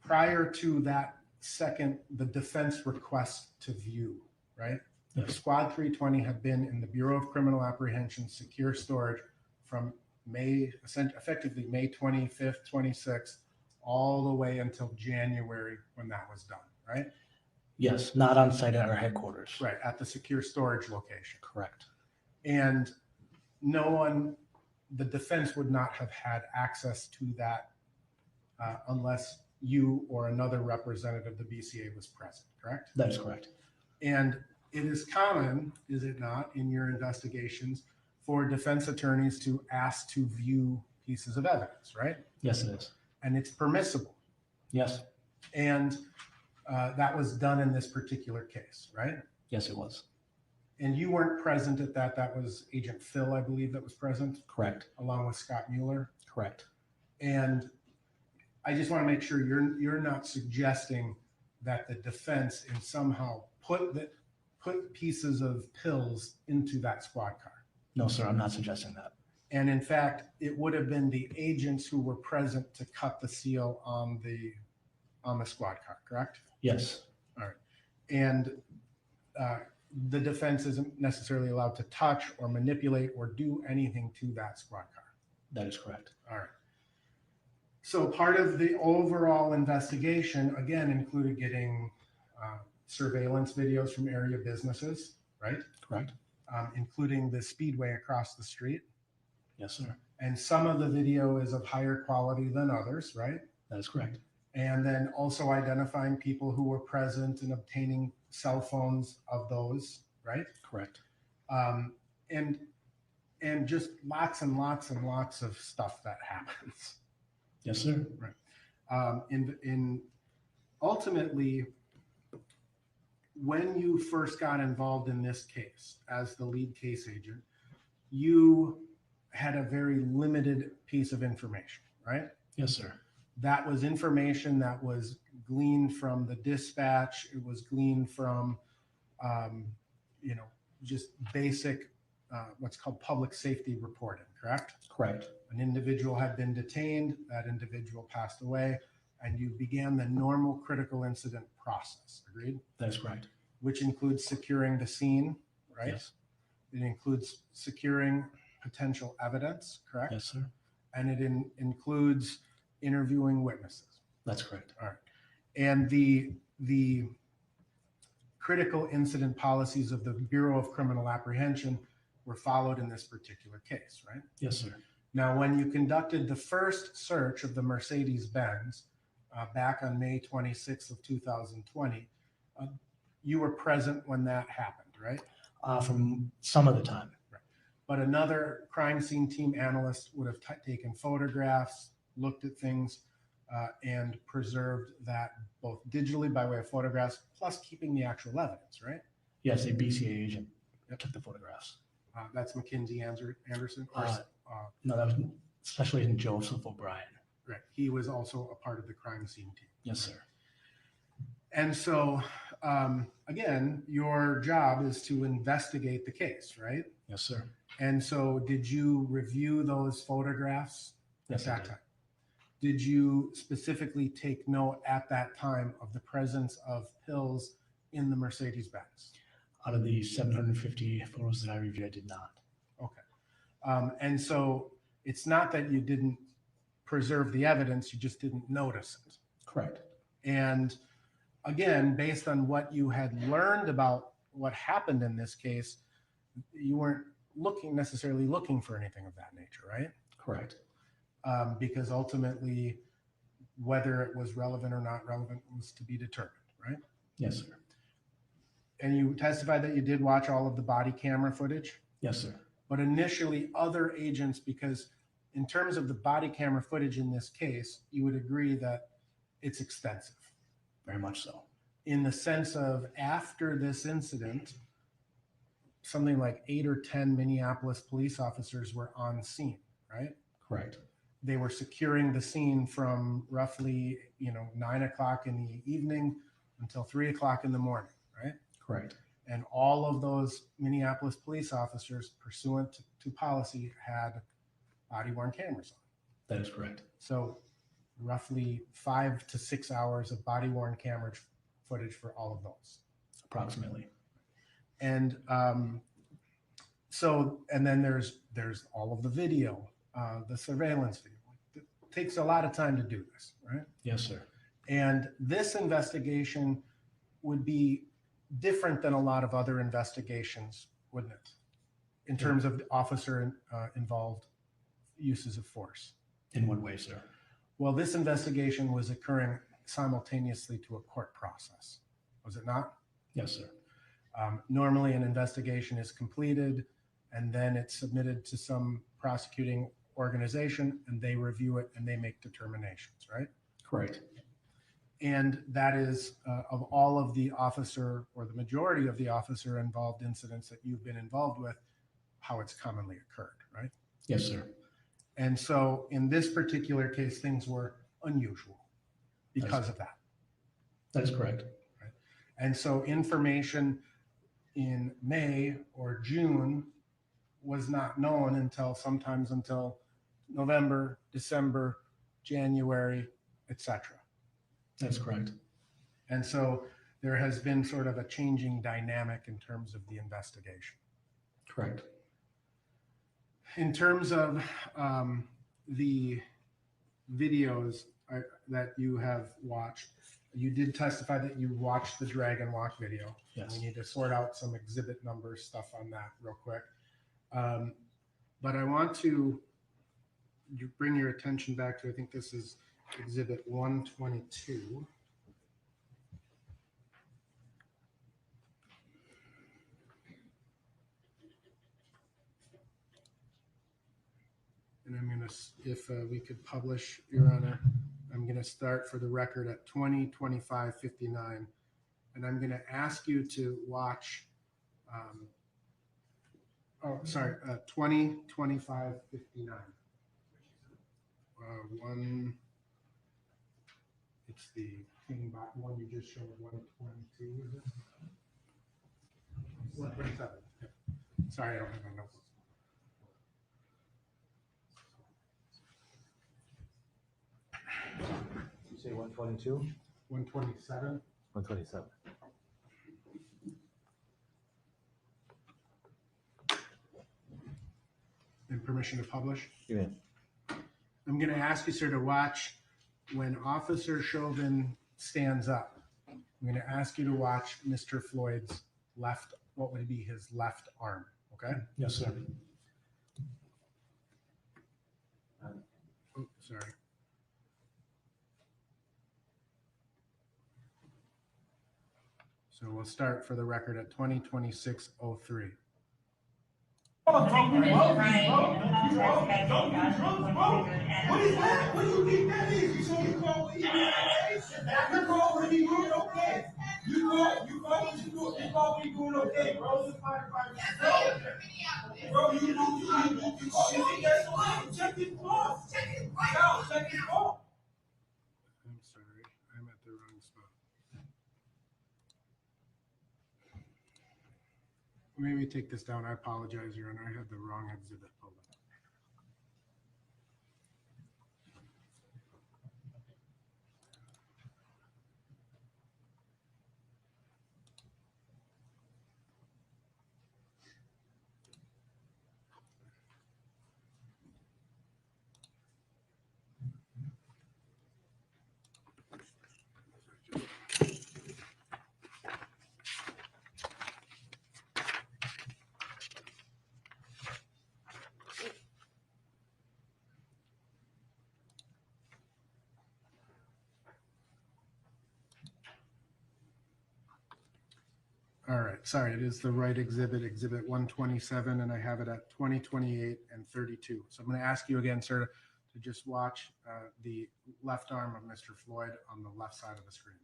prior to that second, the defense request to view, right? Yes. Squad 320 had been in the Bureau of Criminal Apprehension secure storage from effectively May 25th, 26th, all the way until January when that was done, right? Yes, not on site at our headquarters. Right, at the secure storage location. Correct. And the defense would not have had access to that unless you or another representative of the BCA was present, correct? That is correct. And it is common, is it not, in your investigations for defense attorneys to ask to view pieces of evidence, right? Yes, it is. And it's permissible. Yes. And that was done in this particular case, right? Yes, it was. And you weren't present at that. That was Agent Phil, I believe, that was present, Correct. along with Scott Mueller. Correct. And I just want to make sure you're not suggesting that the defense in somehow put pieces of pills into that squad car. No, sir, I'm not suggesting that. And in fact, it would have been the agents who were present to cut the seal on the squad car, correct? Yes. All right. And the defense isn't necessarily allowed to touch or manipulate or do anything to that squad car. That is correct. All right. So part of the overall investigation, again, included getting surveillance videos from area businesses, right? Correct. Including the speedway across the street. Yes, sir. And some of the video is of higher quality than others, right? That is correct. And then also identifying people who were present and obtaining cell phones of those, right? Correct. And just lots and lots and lots of stuff that happens. Yes, sir. In ultimately, when you first got involved in this case as the lead case agent, you had a very limited piece of information, right? Yes, sir. that was information that was gleaned from the dispatch. It was gleaned from, you know, just basic, what's called public safety reporting, correct? Correct. An individual had been detained, that individual passed away, and you began the normal critical incident process, agreed? That is correct. Which includes securing the scene, right? Yes. It includes securing potential evidence, correct? Yes, sir. And it includes interviewing witnesses. That's correct. All right. And the critical incident policies of the Bureau of Criminal Apprehension were followed in this particular case, right? Yes, sir. Now, when you conducted the first search of the Mercedes-Benz back on May 26th of 2020, you were present when that happened, right? From some of the time. But another crime scene team analyst would have taken photographs, looked at things, and preserved that both digitally by way of photographs, plus keeping the actual evidence, right? Yes, a BCA agent took the photographs. That's Mackenzie Anderson. No, that was Special Agent Joseph O'Brien. Right. He was also a part of the crime scene team. Yes, sir. And so, again, your job is to investigate the case, right? Yes, sir. And so, did you review those photographs Yes, at I that did. time? Did you specifically take note at that time of the presence of pills in the Mercedes-Benz? Out of the 750 photos that I reviewed, I did not. Okay. And so, it's not that you didn't preserve the evidence, you just didn't notice it. Correct. And again, based on what you had learned about what happened in this case, you weren't necessarily looking for anything of that nature, right? Correct. Because ultimately, whether it was relevant or not relevant was to be determined, right? Yes, sir. And you testified that you did watch all of the body camera footage, Yes, sir. but initially other agents, because in terms of the body camera footage in this case, you would agree that it's extensive. Very much so. In the sense of after this incident, something like 8 or 10 Minneapolis police officers were on scene, right? Correct. They were securing the scene from roughly, 9 o'clock in the evening until 3 o'clock in the morning, right? Correct. And all of those Minneapolis police officers, pursuant to policy, had body-worn cameras on. That is correct. So roughly 5 to 6 hours of body-worn camera footage for all of those. Approximately. And and then there's all of the video, the surveillance video. It takes a lot of time to do this, right? Yes, sir. And this investigation would be different than a lot of other investigations, wouldn't it? In terms of the officer involved uses of force. In what way, sir? Well, this investigation was occurring simultaneously to a court process, was it not? Yes, sir. Normally, an investigation is completed and then it's submitted to some prosecuting organization and they review it and they make determinations, right? Correct. And that is of all of the officer or the majority of the officer involved incidents that you've been involved with, how it's commonly occurred, right? Yes, sir. And so in this particular case, things were unusual because of that. That is correct. And so information in May or June was not known until November, December, January, etc. That's correct. And so there has been sort of a changing dynamic in terms of the investigation. Correct. In terms of the videos that you have watched, you did testify that you watched the Dragon Walk video. Yes. We need to sort out some exhibit number stuff on that real quick. But I want to bring your attention back to, I think this is exhibit 122. And I'm going to, if we could publish, Your Honor, I'm going to start for the record at 20:25:59. And I'm going to ask you to watch, 20:25:59. It's the thing about one you just showed, 122, is it? 127. Yeah. Sorry, I don't have my notebook. You say 122? 127. 127. And permission to publish. You in? I'm going to ask you, sir, to watch when Officer Chauvin stands up. I'm going to ask you to watch Mr. Floyd's left, what would be his left arm, okay? Yes, sir. Oh, sorry. So we'll start for the record at 20:26:03. Oh, don't be drunk, don't be drunk, bro. What is that? What do you think that is? You say you call weed? You call what you doing okay? You call what you doing okay, bro? Bro, you think that's okay? Check his boss. No, check his boss. I'm sorry, I'm at the wrong spot. Maybe take this down. I apologize, Your Honor. I had the wrong exhibit pulled up. All right, sorry, it is the right exhibit, exhibit 127, and I have it at 20:28 and 32. So I'm going to ask you again, sir, to just watch the left arm of Mr. Floyd on the left side of the screen.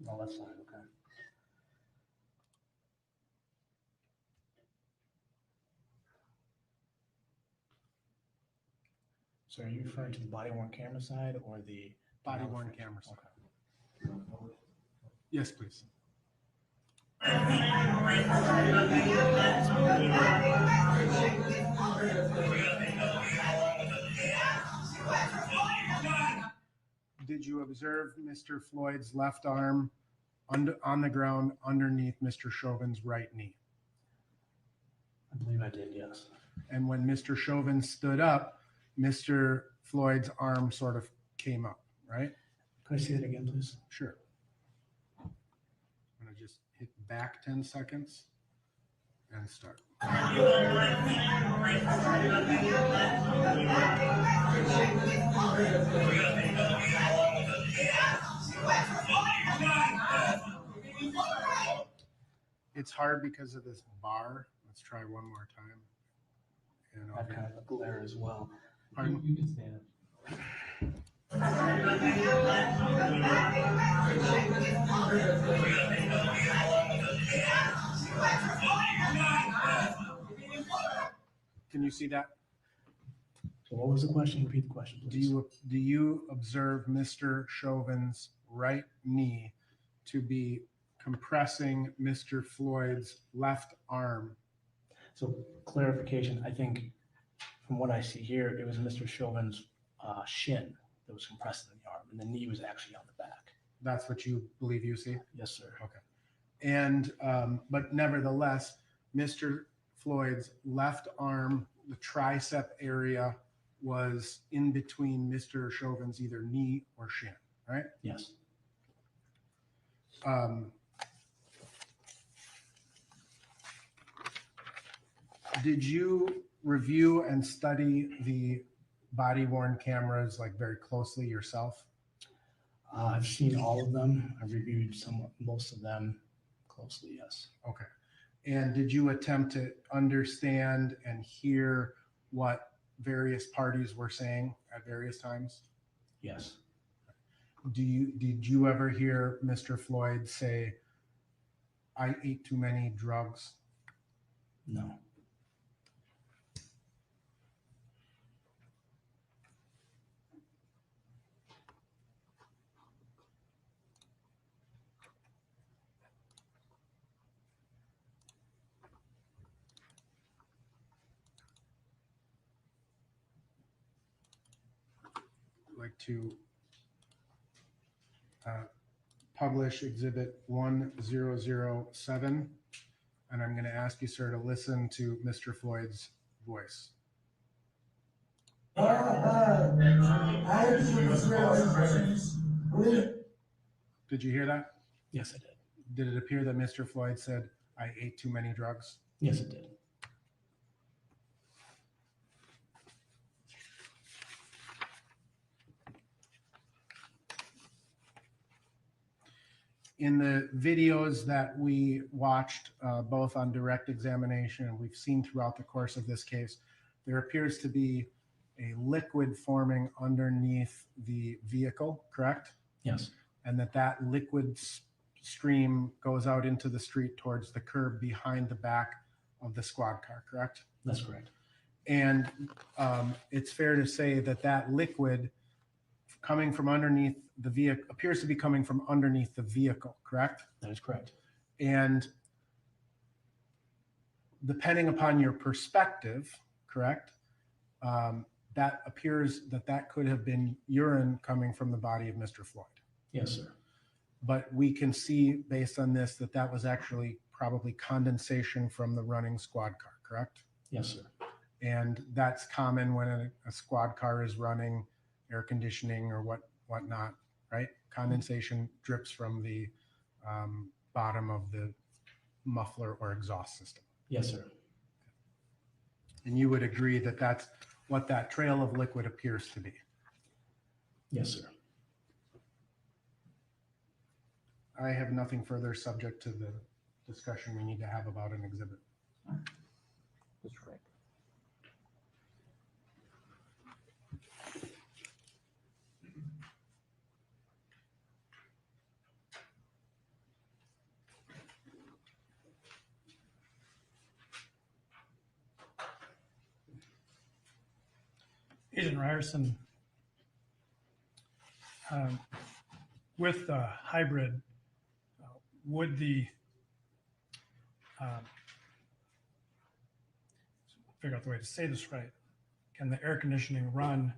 On the left side, okay. So are you referring to the body worn camera side or the Body worn camera side. Okay. Yes, please. Did you observe Mr. Floyd's left arm on the ground underneath Mr. Chauvin's right knee? I believe I did, yes. And when Mr. Chauvin stood up, Mr. Floyd's arm sort of came up, right? Could I see that again, please? Sure. I'm going to just hit back 10 seconds and start. It's hard because of this bar. Let's try one more time. And I've kind of a glare as well. Pardon? You can stand up. Can you see that? So what was the question? Repeat the question, please. Do you observe Mr. Chauvin's right knee to be compressing Mr. Floyd's left arm? So clarification, I think from what I see here, it was Mr. Chauvin's shin that was compressing the arm, and the knee was actually on the back. That's what you believe you see? Yes, sir. Okay. And, but nevertheless, Mr. Floyd's left arm, the tricep area was in between Mr. Chauvin's either knee or shin, right? Yes. Did you review and study the body worn cameras like very closely yourself? I've seen all of them. I've reviewed most of them closely, yes. Okay. And did you attempt to understand and hear what various parties were saying at various times? Yes. Did you ever hear Mr. Floyd say, "I ate too many drugs"? No. to publish Exhibit 1007. And I'm going to ask you, sir, to listen to Mr. Floyd's voice. I Did you hear that? Yes, I did. Did it appear that Mr. Floyd said, "I ate too many drugs"? Yes, it did. In the videos that we watched, both on direct examination and we've seen throughout the course of this case, there appears to be a liquid forming underneath the vehicle, correct? Yes, And that liquid stream goes out into the street towards the curb behind the back of the squad car, correct? that's correct. And it's fair to say that liquid coming from underneath the vehicle appears to be coming from underneath the vehicle, correct? That is correct. And depending upon your perspective, correct, that appears that could have been urine coming from the body of Mr. Floyd. Yes, sir. But we can see based on this that was actually probably condensation from the running squad car, correct? Yes, sir. And that's common when a squad car is running air conditioning or whatnot, right? Condensation drips from the bottom of the muffler or exhaust system. Yes, sir. And you would agree that that's what that trail of liquid appears to be. Yes, sir. I have nothing further subject to the discussion we need to have about an exhibit. Mr. Frank. Agent Ryerson, with the hybrid, would the figure out the way to say this right? Can the air conditioning run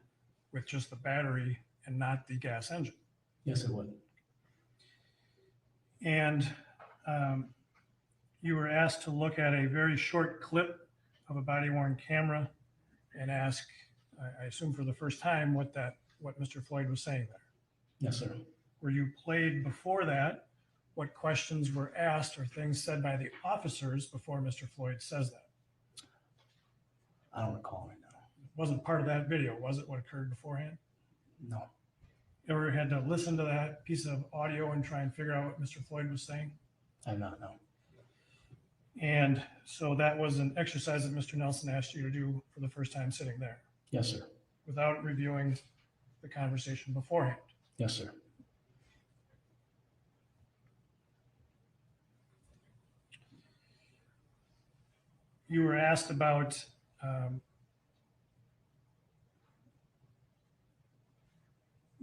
with just the battery and not the gas engine? Yes, it would. And you were asked to look at a very short clip of a body-worn camera and ask, I assume for the first time, what Mr. Floyd was saying there. Yes, sir. Were you played before that? What questions were asked or things said by the officers before Mr. Floyd says that? I don't recall right now. It wasn't part of that video, was it, what occurred beforehand? No, Ever had to listen to that piece of audio and try and figure out what Mr. Floyd was saying? I have not, no. And so that was an exercise that Mr. Nelson asked you to do for the first time sitting there Yes, sir. without reviewing the conversation beforehand. Yes, sir. You were asked about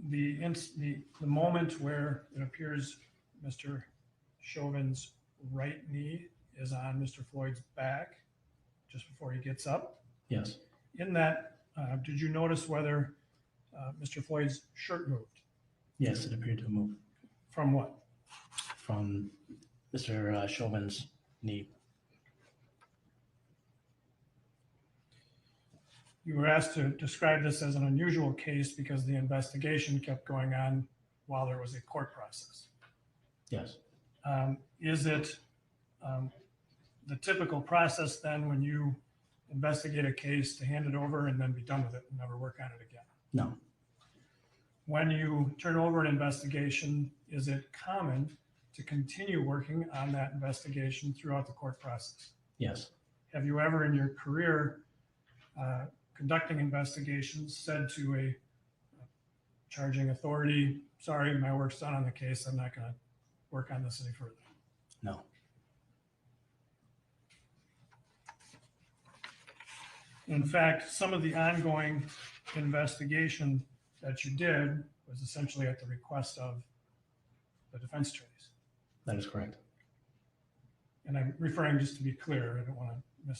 the moment where it appears Mr. Chauvin's right knee is on Mr. Floyd's back just before he gets up. Yes. In that, did you notice whether Mr. Floyd's shirt moved? Yes, it appeared to move From what? from Mr. Chauvin's knee. You were asked to describe this as an unusual case because the investigation kept going on while there was a court process. Yes. Is it the typical process then when you investigate a case to hand it over and then be done with it and never work on it again? No. When you turn over an investigation, is it common to continue working on that investigation throughout the court process? Yes. Have you ever in your career conducting investigations said to a charging authority, sorry, my work's done on the case, I'm not going to work on this any further? No. In fact, some of the ongoing investigation that you did was essentially at the request of the defense attorneys. That is correct. And I'm referring, just to be clear, I don't want to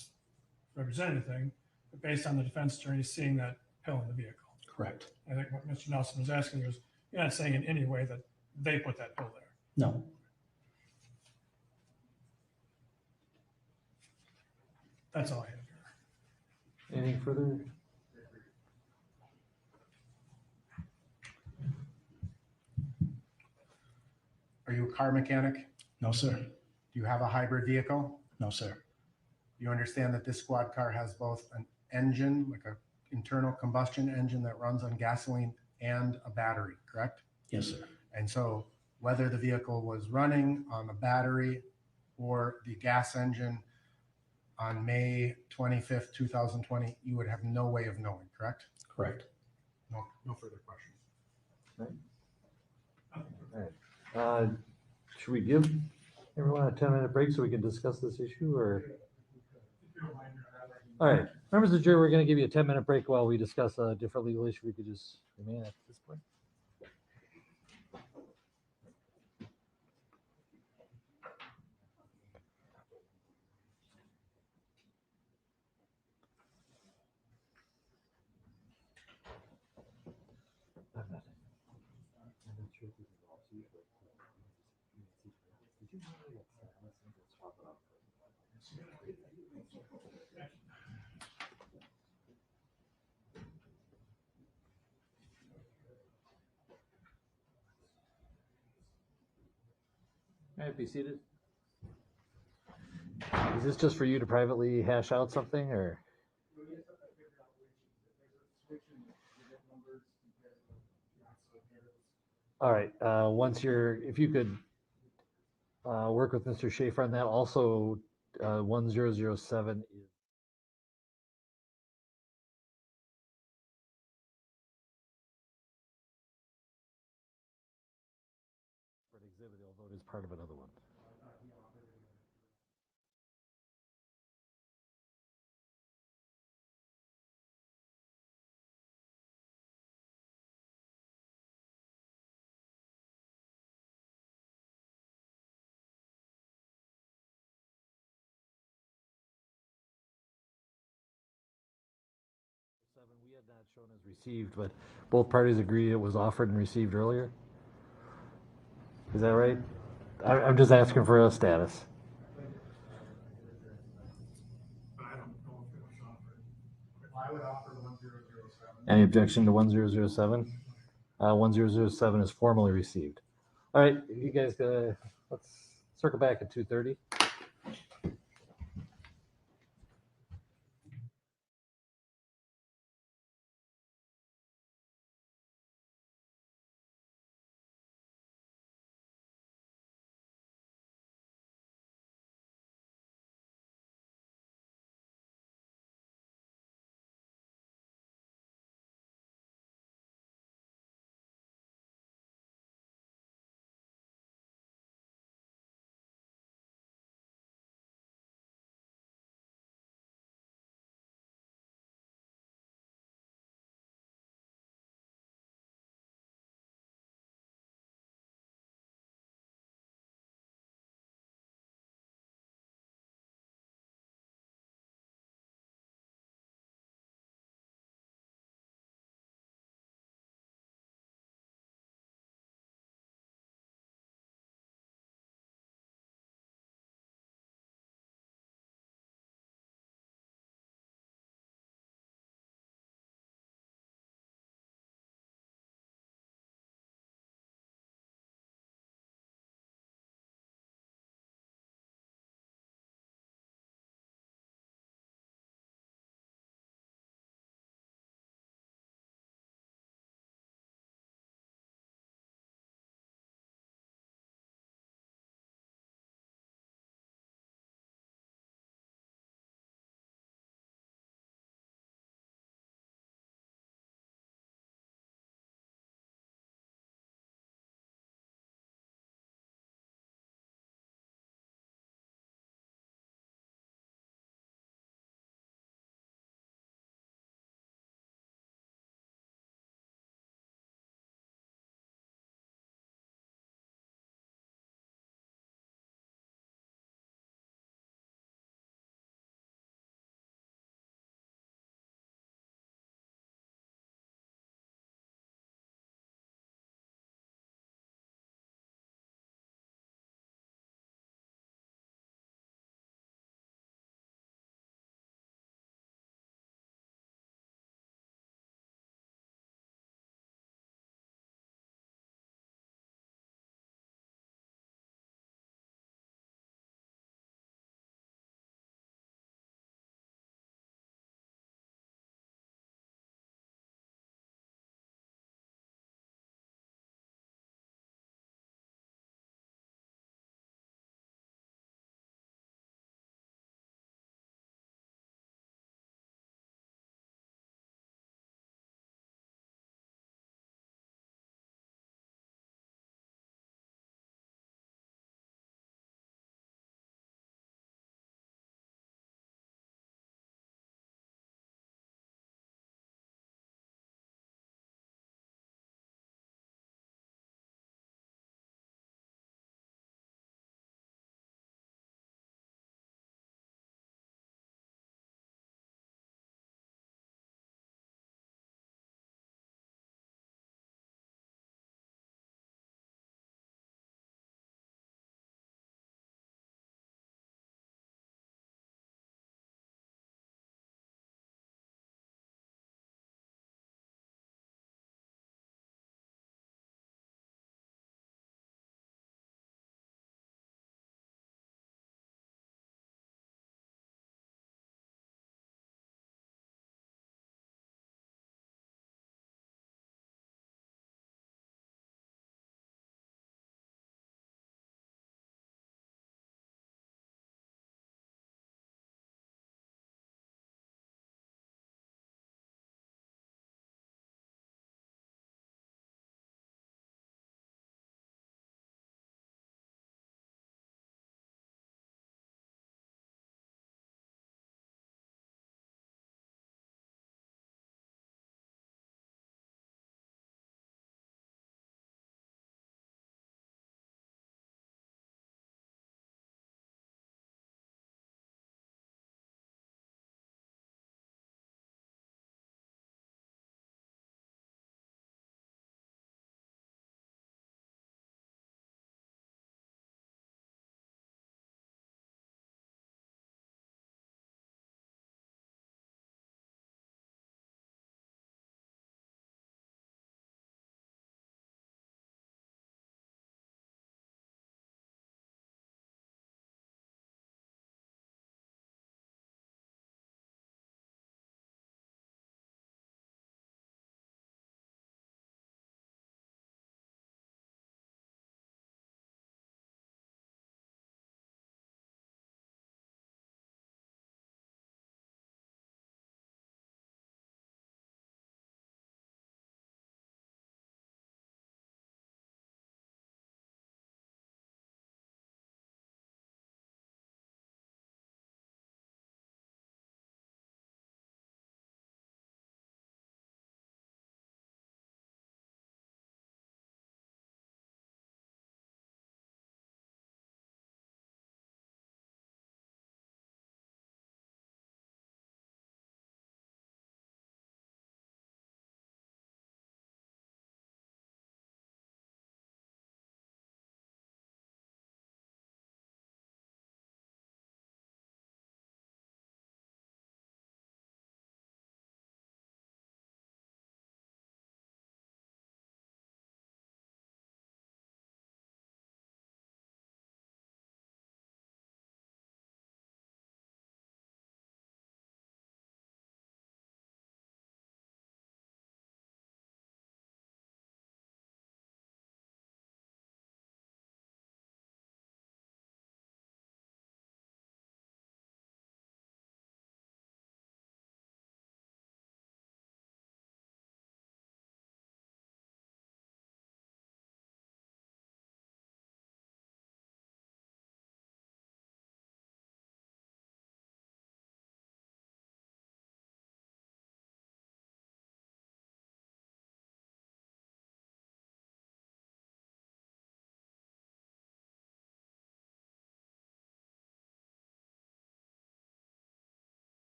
misrepresent anything, but based on the defense attorneys seeing that pill in the vehicle. Correct. I think what Mr. Nelson was asking was, you're not saying in any way that they put that bill there. No. That's all I have here. Anything further? Are you a car mechanic? No, sir. Do you have a hybrid vehicle? No, sir. You understand that this squad car has both an engine, like a internal combustion engine that runs on gasoline, and a battery, correct? Yes, sir. And so whether the vehicle was running on the battery or the gas engine on May 25th, 2020, you would have no way of knowing, correct? Correct. No further questions. Should we give everyone a 10-minute break so we can discuss this issue, or? All right, members of the jury, we're going to give you a 10-minute break while we discuss a different legal issue. We could just remain at this point. All right, be seated. Is this just for you to privately hash out something, or? All right, if you could work with Mr. Schaefer on that. Also, 1007 is. Exhibit, although it is part of another one. We had not shown as received, but both parties agree it was offered and received earlier. Is that right? I'm just asking for a status. I don't know if it was offered. I would offer the 1007. Any objection to 1007? 1007 is formally received. All right, you guys, let's circle back at 2:30.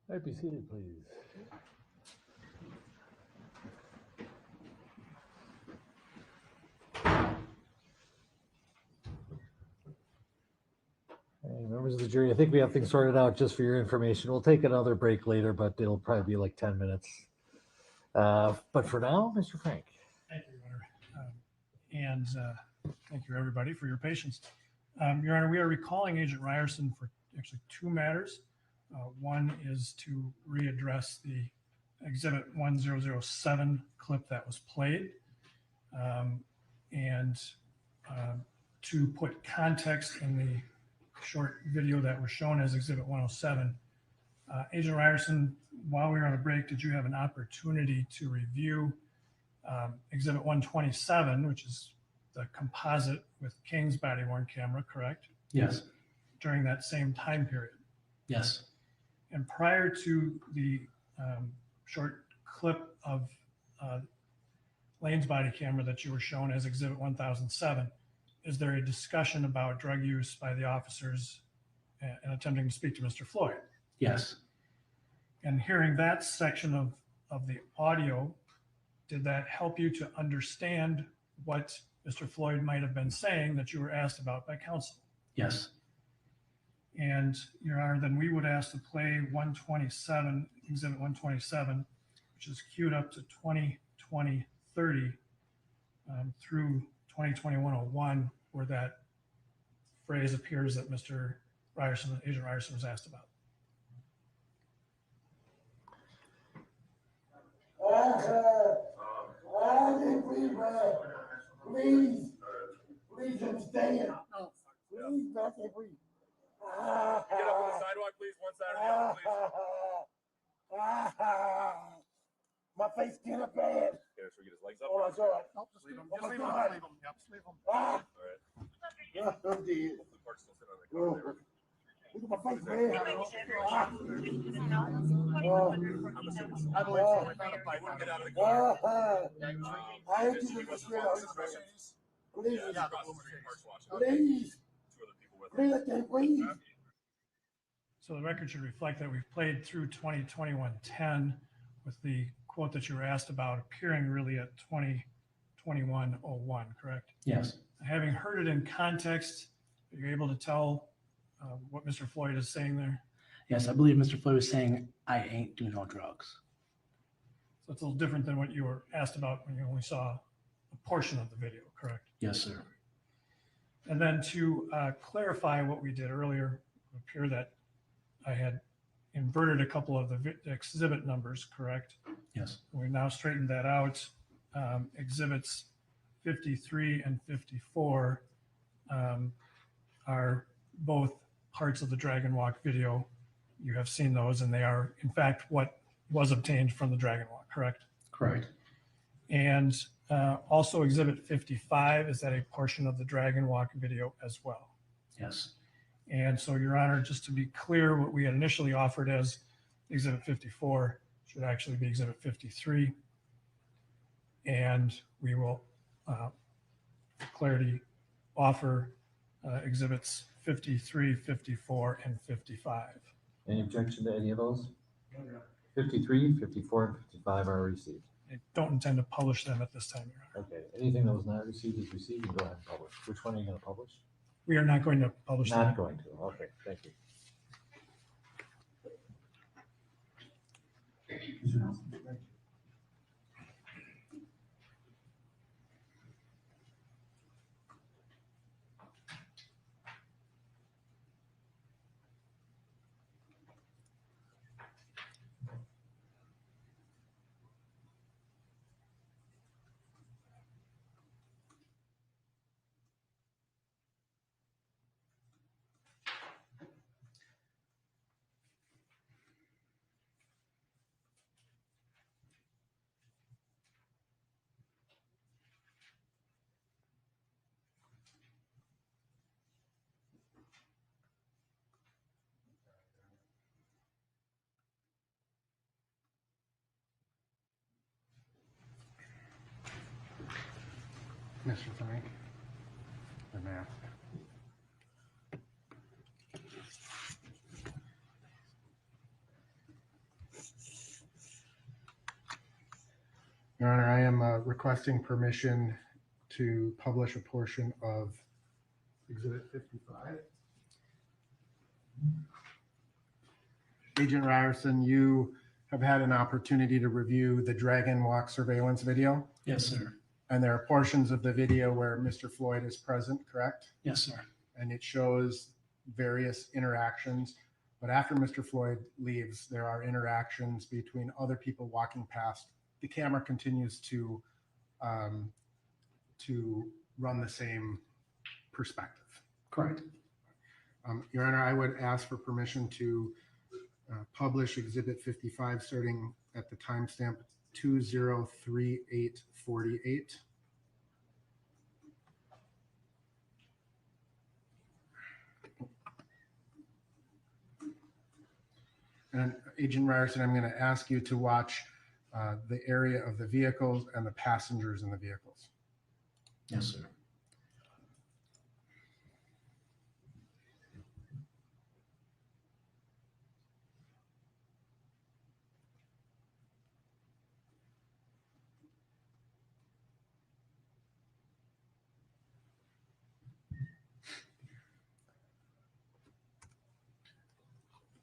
All right, be seated, please. Hey, members of the jury, I think we have things sorted out just for your information. We'll take another break later, but it'll probably be like 10 minutes. But for now, Mr. Frank. Thank you, Your Honor. And thank you, everybody, for your patience. Your Honor, we are recalling Agent Ryerson for actually two matters. One is to readdress the Exhibit 1007 clip that was played, and to put context in the short video that was shown as Exhibit 107. Agent Ryerson, while we were on a break, did you have an opportunity to review Exhibit 127, which is the composite with King's body-worn camera, correct? Yes, During that same time period. yes, And prior to the short clip of Lane's body camera that you were shown as Exhibit 1007, is there a discussion about drug use by the officers and attempting to speak to Mr. Floyd? yes, And hearing that section of the audio, did that help you to understand what Mr. Floyd might have been saying that you were asked about by counsel? yes, And Your Honor, then we would ask to play 127, Exhibit 127, which is queued up to 2020-30 through 2021-01, where that phrase appears that Mr. Ryerson, Agent Ryerson, was asked about. Please understand. Please, I can't breathe. Get up on the sidewalk, please. One side or the other, please. My face getting bad. Okay, so we get his legs up. Oh my God. Just leave him. Oh Just my leave him. God. Leave him. Yep, just leave him. Ah, All right. I'm dead. The park's still sitting on the Oh, car there. look at my face, man. Ah. I believe so. We found a pipe. We'll get out of the car. I ain't using this shit on this man. Please, Yeah, across the street, Park's watching. please, Two other people with please, I can't breathe. So the record should reflect that we've played through 2021-10 with the quote that you were asked about appearing really at 2021-01, correct? yes, Having heard it in context, are you able to tell what Mr. Floyd is saying there? yes. I believe Mr. Floyd was saying, I ain't do no drugs. So it's a little different than what you were asked about when you only saw a portion of the video, correct? Yes, sir. And then to clarify what we did earlier, it would appear that I had inverted a couple of the exhibit numbers, correct? Yes, We've now straightened that out. Exhibits 53 and 54 are both parts of the Dragon Walk video. You have seen those, and they are, in fact, what was obtained from the Dragon Walk, correct? correct. And also Exhibit 55, is that a portion of the Dragon Walk video as well? Yes, And so, Your Honor, just to be clear, what we had initially offered as Exhibit 54 should actually be Exhibit 53. And we will, for clarity, offer Exhibits 53, 54, and 55. Any objection to any of those? 53, 54, and 55 are received. I don't intend to publish them at this time, Your Honor. Okay, anything that was not received is received, and go ahead and publish. Which one are you going to publish? We are not going to publish Not them. going to, okay, thank you. Mr. Frank, the mask. Your Honor, I am requesting permission to publish a portion of Exhibit 55. Agent Ryerson, you have had an opportunity to review the Dragon Walk surveillance video, Yes, sir. and there are portions of the video where Mr. Floyd is present, correct? Yes, sir. And it shows various interactions. But after Mr. Floyd leaves, there are interactions between other people walking past. The camera continues to run the same perspective. Correct. Your Honor, I would ask for permission to publish Exhibit 55, starting at the timestamp 203848. And Agent Ryerson, I'm going to ask you to watch the area of the vehicles and the passengers in the vehicles. Yes, sir.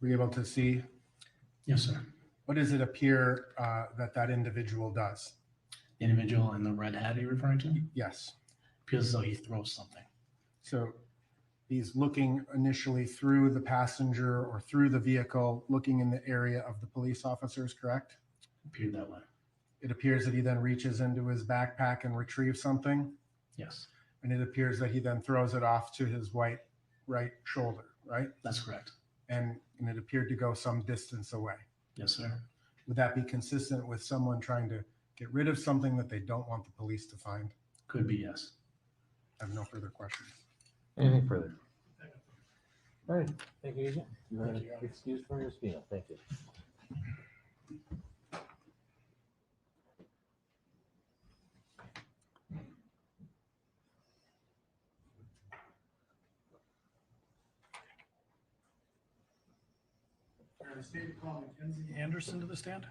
Were you able to see? Yes, sir. What does it appear that individual does? The individual in the red hat you're referring to Yes. appears as though he throws something. So he's looking initially through the passenger or through the vehicle, looking in the area of the police officers, correct? Appeared that way. It appears that he then reaches into his backpack and retrieves something. Yes, And it appears that he then throws it off to his right shoulder, right? that's correct. And it appeared to go some distance away. Yes, sir. Would that be consistent with someone trying to get rid of something that they don't want the police to find? Could be, yes. I have no further questions. Anything further? All right, thank you, Agent. You are excused from your subpoena. Thank you. The state called Mackenzie Anderson to the stand.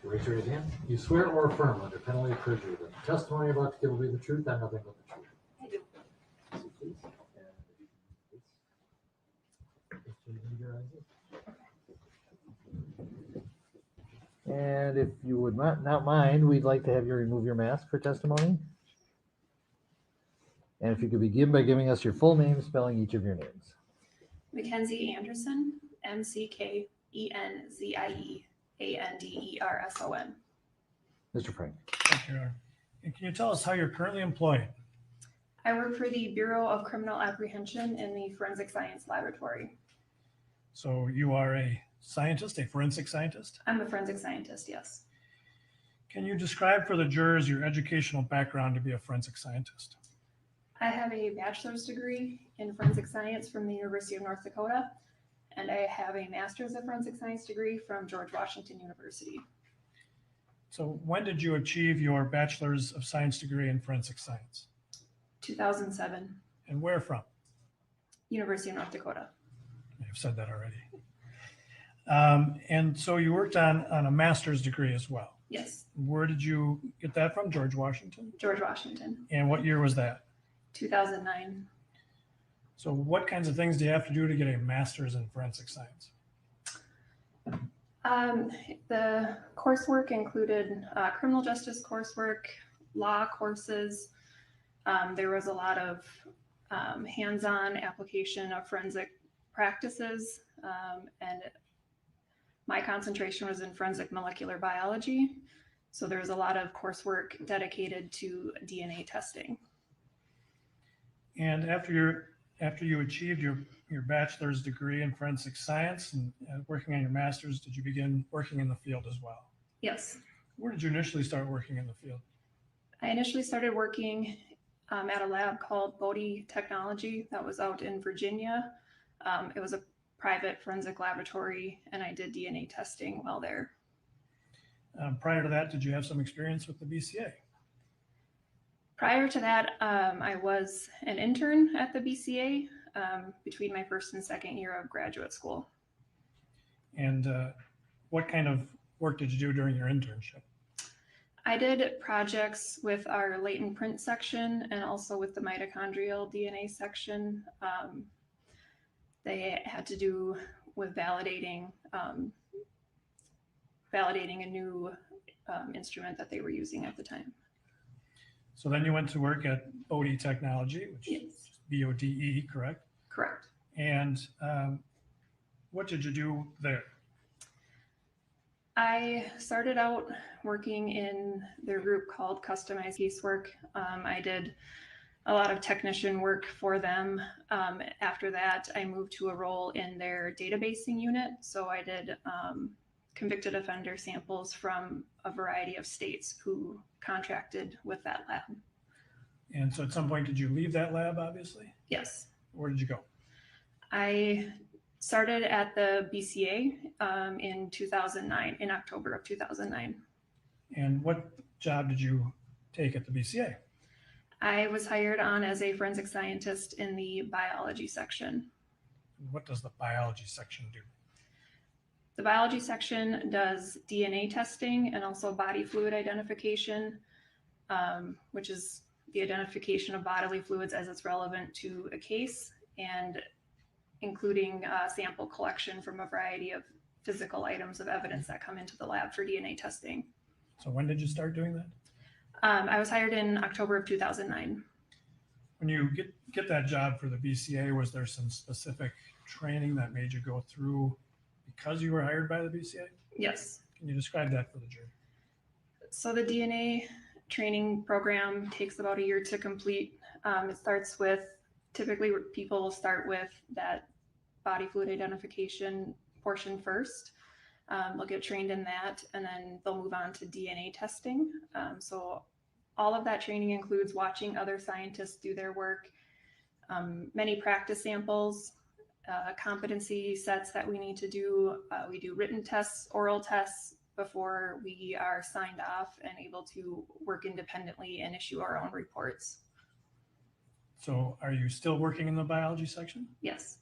Raise your right hand. You swear or affirm under penalty of perjury that the testimony you're about to give will be the truth and nothing but the truth. I do. Please. And if you would not mind, we'd like to have you remove your mask for testimony. And if you could begin by giving us your full name, spelling each of your names. Mackenzie Anderson, McKenzie Mr. Frank. Thank you, Your Honor. And can you tell us how you're currently employed? I work for the Bureau of Criminal Apprehension in the Forensic Science Laboratory. So you are a scientist, a forensic scientist? I'm a forensic scientist, yes. Can you describe for the jurors your educational background to be a forensic scientist? I have a bachelor's degree in forensic science from the University of North Dakota, and I have a master's of forensic science degree from George Washington University. So when did you achieve your bachelor's of science degree in forensic science? 2007, And where from? University of North Dakota. You've said that already. And so you worked on a master's degree as well. Yes, Where did you get that from? George Washington? George Washington, And what year was that? 2009. So what kinds of things do you have to do to get a master's in forensic science? The coursework included criminal justice coursework, law courses. There was a lot of hands-on application of forensic practices, and my concentration was in forensic molecular biology. So there was a lot of coursework dedicated to DNA testing. And after you achieved your bachelor's degree in forensic science and working on your master's, did you begin working in the field as well? Yes, Where did you initially start working in the field? I initially started working at a lab called Bodie Technology that was out in Virginia. It was a private forensic laboratory, and I did DNA testing while there. Prior to that, did you have some experience with the BCA? Prior to that, I was an intern at the BCA between my first and second year of graduate school. And what kind of work did you do during your internship? I did projects with our latent print section and also with the mitochondrial DNA section. They had to do with validating a new instrument that they were using at the time. So then you went to work at Bodie Technology, which Yes. is BODE, correct? Correct. And what did you do there? I started out working in their group called Customized Casework. I did a lot of technician work for them. After that, I moved to a role in their databasing unit. So I did convicted offender samples from a variety of states who contracted with that lab. And so at some point, did you leave that lab, obviously? Yes. Where did you go? I started at the BCA in 2009, in October of 2009. And what job did you take at the BCA? I was hired on as a forensic scientist in the biology section. What does the biology section do? The biology section does DNA testing and also body fluid identification, which is the identification of bodily fluids as it's relevant to a case, and including sample collection from a variety of physical items of evidence that come into the lab for DNA testing. So when did you start doing that? I was hired in October of 2009. When you get that job for the BCA, was there some specific training that made you go through because you were hired by the BCA? Yes. Can you describe that for the jury? So the DNA training program takes about a year to complete. It starts with, typically people will start with that body fluid identification portion first. They'll get trained in that, and then they'll move on to DNA testing. So all of that training includes watching other scientists do their work, many practice samples, competency sets that we need to do. We do written tests, oral tests before we are signed off and able to work independently and issue our own reports. So are you still working in the biology section? Yes.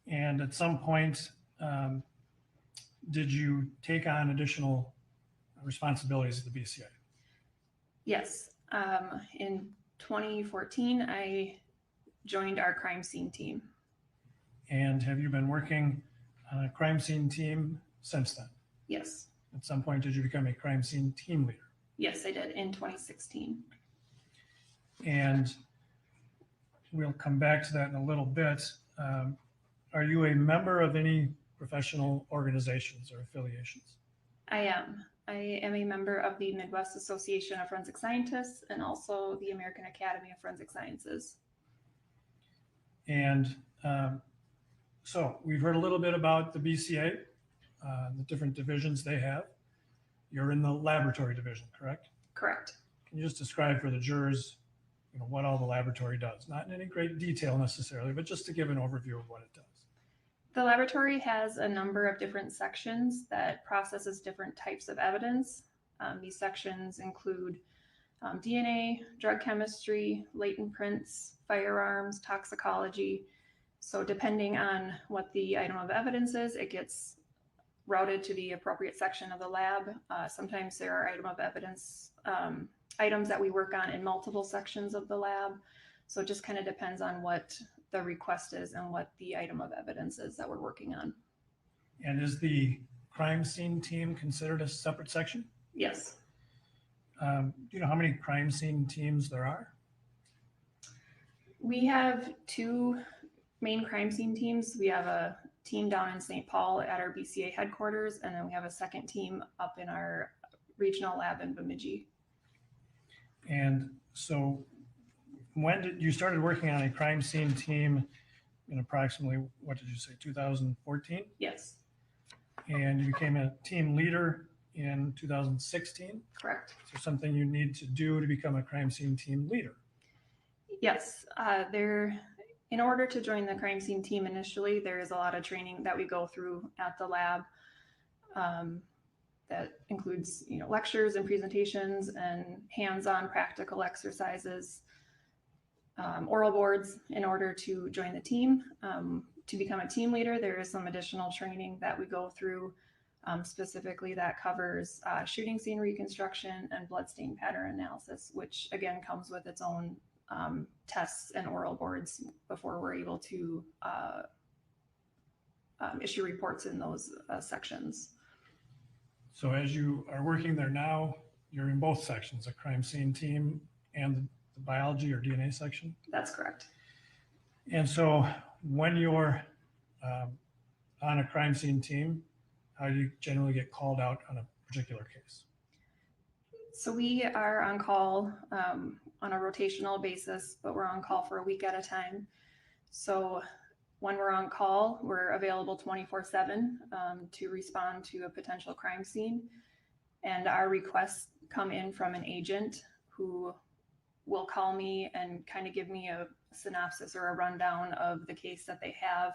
And at some point, did you take on additional responsibilities at the BCA? Yes. In 2014, I joined our crime scene team. And have you been working on a crime scene team since then? Yes. At some point, did you become a crime scene team leader? Yes, I did in 2016. And we'll come back to that in a little bit. Are you a member of any professional organizations or affiliations? I am. I am a member of the Midwest Association of Forensic Scientists and also the American Academy of Forensic Sciences. And so we've heard a little bit about the BCA, the different divisions they have. You're in the laboratory division, correct? Correct. Can you just describe for the jurors, what all the laboratory does? Not in any great detail necessarily, but just to give an overview of what it does. The laboratory has a number of different sections that processes different types of evidence. These sections include DNA, drug chemistry, latent prints, firearms, toxicology. So depending on what the item of evidence is, it gets routed to the appropriate section of the lab. Sometimes there are item of evidence items that we work on in multiple sections of the lab. So it just kind of depends on what the request is and what the item of evidence is that we're working on. And is the crime scene team considered a separate section? Yes. Do you know how many crime scene teams there are? We have two main crime scene teams. We have a team down in St. Paul at our BCA headquarters, and then we have a second team up in our regional lab in Bemidji. And so when did you started working on a crime scene team in approximately, what did you say, 2014? Yes. And you became a team leader in 2016? Correct. Is there something you need to do to become a crime scene team leader? Yes, in order to join the crime scene team initially, there is a lot of training that we go through at the lab. That includes, lectures and presentations and hands-on practical exercises, oral boards in order to join the team. To become a team leader, there is some additional training that we go through, specifically that covers shooting scene reconstruction and bloodstain pattern analysis, which again comes with its own tests and oral boards before we're able to issue reports in those sections. So as you are working there now, you're in both sections, a crime scene team and the biology or DNA section? That's correct. And so when you're on a crime scene team, how do you generally get called out on a particular case? So we are on call on a rotational basis, but we're on call for a week at a time. So when we're on call, we're available 24/7 to respond to a potential crime scene. And our requests come in from an agent who will call me and kind of give me a synopsis or a rundown of the case that they have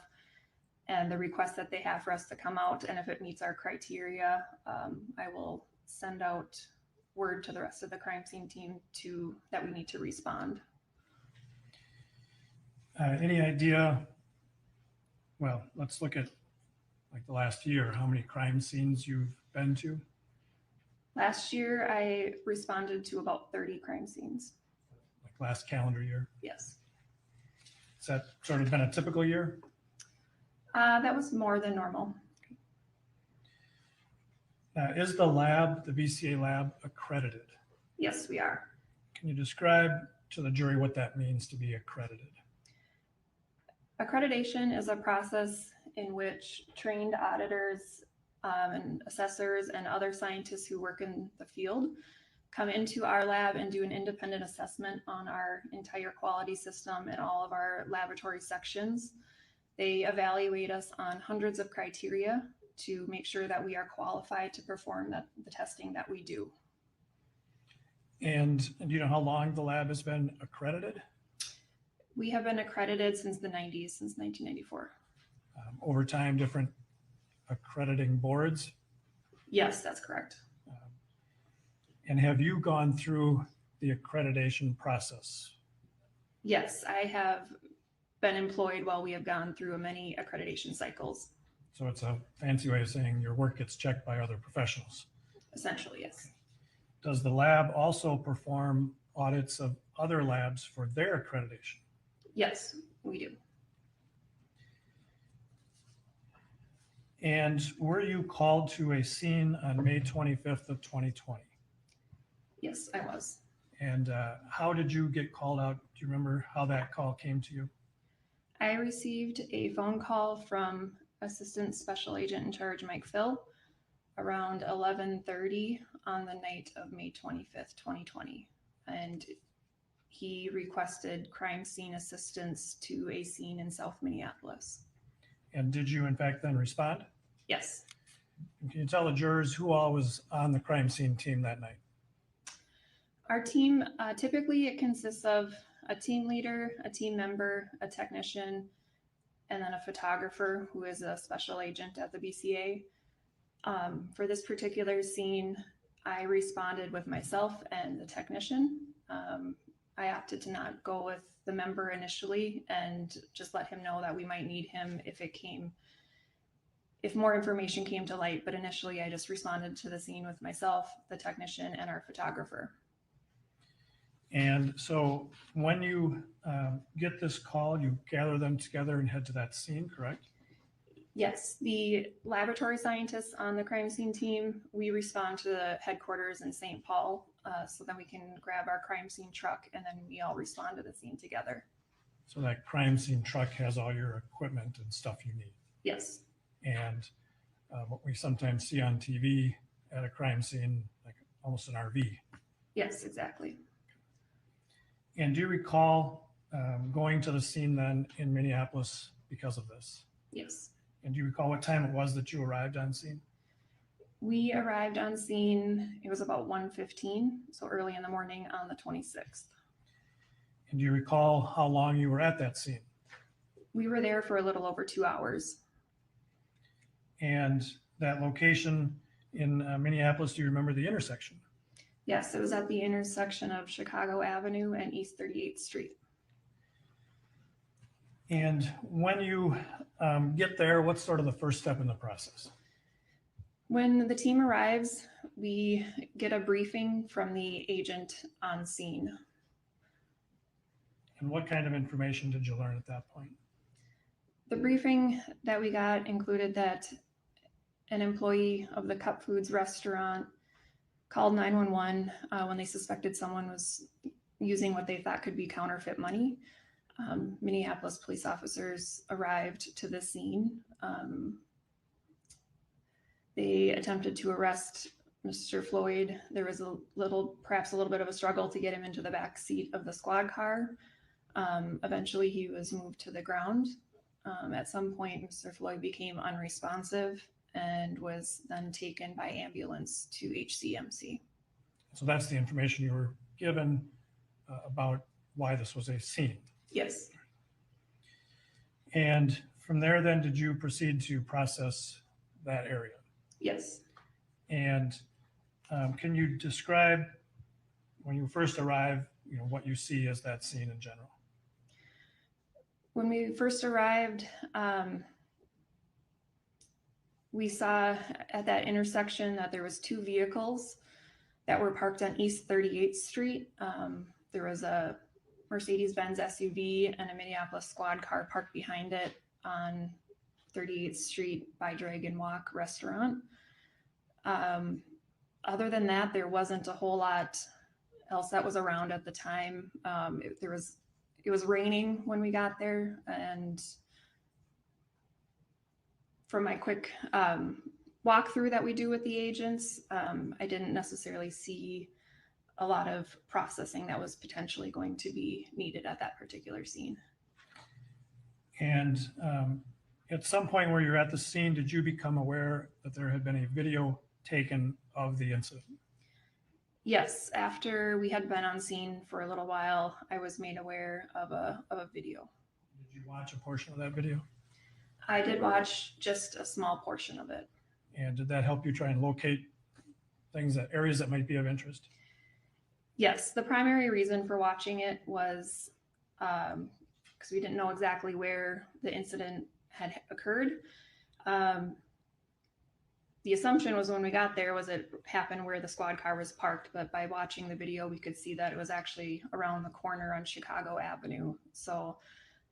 and the request that they have for us to come out. And if it meets our criteria, I will send out word to the rest of the crime scene team that we need to respond. Any idea? Well, let's look at like the last year, how many crime scenes you've been to? Last year, I responded to about 30 crime scenes. Like last calendar year? Yes. Has that sort of been a typical year? That was more than normal. Is the lab, the BCA lab, accredited? Yes, we are. Can you describe to the jury what that means to be accredited? Accreditation is a process in which trained auditors and assessors and other scientists who work in the field come into our lab and do an independent assessment on our entire quality system and all of our laboratory sections. They evaluate us on hundreds of criteria to make sure that we are qualified to perform the testing that we do. And do you know how long the lab has been accredited? We have been accredited since the 90s, since 1994. Over time, different accrediting boards? Yes, that's correct. And have you gone through the accreditation process? Yes, I have been employed while we have gone through many accreditation cycles. So it's a fancy way of saying your work gets checked by other professionals. Essentially, yes. Does the lab also perform audits of other labs for their accreditation? Yes, we do. And were you called to a scene on May 25th of 2020? Yes, I was. And how did you get called out? Do you remember how that call came to you? I received a phone call from Assistant Special Agent in Charge Mike Phil around 11:30 on the night of May 25th, 2020. And he requested crime scene assistance to a scene in South Minneapolis. And did you in fact then respond? Yes. And can you tell the jurors who all was on the crime scene team that night? Our team, typically it consists of a team leader, a team member, a technician, and then a photographer who is a special agent at the BCA. For this particular scene, I responded with myself and the technician. I opted to not go with the member initially and just let him know that we might need him if more information came to light. But initially I just responded to the scene with myself, the technician, and our photographer. And so when you get this call, you gather them together and head to that scene, correct? Yes, the laboratory scientists on the crime scene team, we respond to the headquarters in St. Paul, so then we can grab our crime scene truck and then we all respond to the scene together. So that crime scene truck has all your equipment and stuff you need. Yes. And what we sometimes see on TV at a crime scene, like almost an RV. Yes, exactly. And do you recall going to the scene then in Minneapolis because of this? Yes. And do you recall what time it was that you arrived on scene? We arrived on scene, it was about 1:15, so early in the morning on the 26th. And do you recall how long you were at that scene? We were there for a little over 2 hours. And that location in Minneapolis, do you remember the intersection? Yes, it was at the intersection of Chicago Avenue and East 38th Street. And when you get there, what's sort of the first step in the process? When the team arrives, we get a briefing from the agent on scene. And what kind of information did you learn at that point? The briefing that we got included that an employee of the Cup Foods restaurant called 911 when they suspected someone was using what they thought could be counterfeit money. Minneapolis police officers arrived to the scene. They attempted to arrest Mr. Floyd. There was perhaps a little bit of a struggle to get him into the back seat of the squad car. Eventually he was moved to the ground. At some point, Mr. Floyd became unresponsive and was then taken by ambulance to HCMC. So that's the information you were given about why this was a scene. Yes. And from there, then, did you proceed to process that area? Yes. And can you describe when you first arrive, what you see as that scene in general? When we first arrived, we saw at that intersection that there was 2 vehicles that were parked on East 38th Street. There was a Mercedes-Benz SUV and a Minneapolis squad car parked behind it on 38th Street by Dragon Walk Restaurant. Other than that, there wasn't a whole lot else that was around at the time. It was raining when we got there, and from my quick walkthrough that we do with the agents, I didn't necessarily see a lot of processing that was potentially going to be needed at that particular scene. And at some point where you're at the scene, did you become aware that there had been a video taken of the incident? Yes, after we had been on scene for a little while, I was made aware of a video. Did you watch a portion of that video? I did watch just a small portion of it. And did that help you try and locate areas that might be of interest? Yes, the primary reason for watching it was because we didn't know exactly where the incident had occurred. The assumption was when we got there was it happened where the squad car was parked, but by watching the video, we could see that it was actually around the corner on Chicago Avenue. So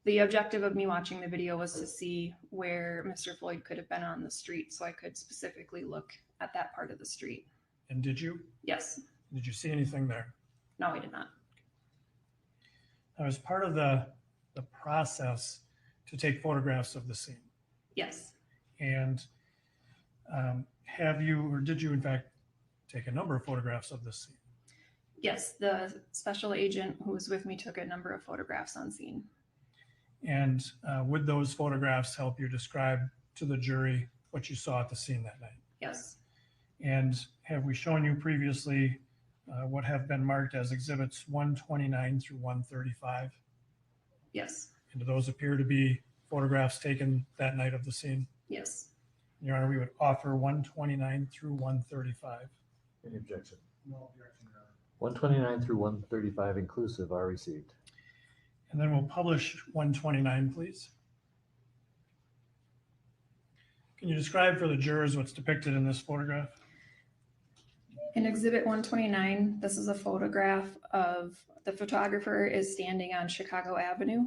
the objective of me watching the video was to see where Mr. Floyd could have been on the street, so I could specifically look at that part of the street. And did you? Yes. Did you see anything there? No, I did not. Now, as part of the process to take photographs of the scene. Yes. And have you, or did you in fact take a number of photographs of the scene? Yes, the special agent who was with me took a number of photographs on scene. And would those photographs help you describe to the jury what you saw at the scene that night? Yes. And have we shown you previously what have been marked as exhibits 129 through 135? Yes. And do those appear to be photographs taken that night of the scene? Yes. Your Honor, we would offer 129 through 135. Any objection? No objection, Your Honor. 129 through 135 inclusive are received. And then we'll publish 129, please. Can you describe for the jurors what's depicted in this photograph? In Exhibit 129, this is a photograph of the photographer is standing on Chicago Avenue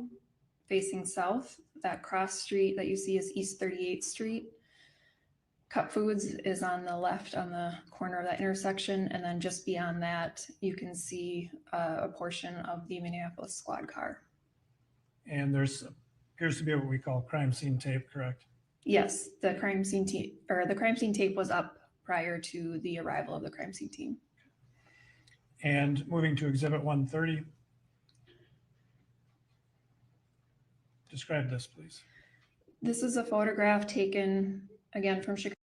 facing south. That cross street that you see is East 38th Street. Cup Foods is on the left on the corner of that intersection. And then just beyond that, you can see a portion of the Minneapolis squad car. And there's appears to be what we call crime scene tape, correct? Yes, the crime scene tape was up prior to the arrival of the crime scene team. And moving to Exhibit 130. Describe this, please. This is a photograph taken again from Chicago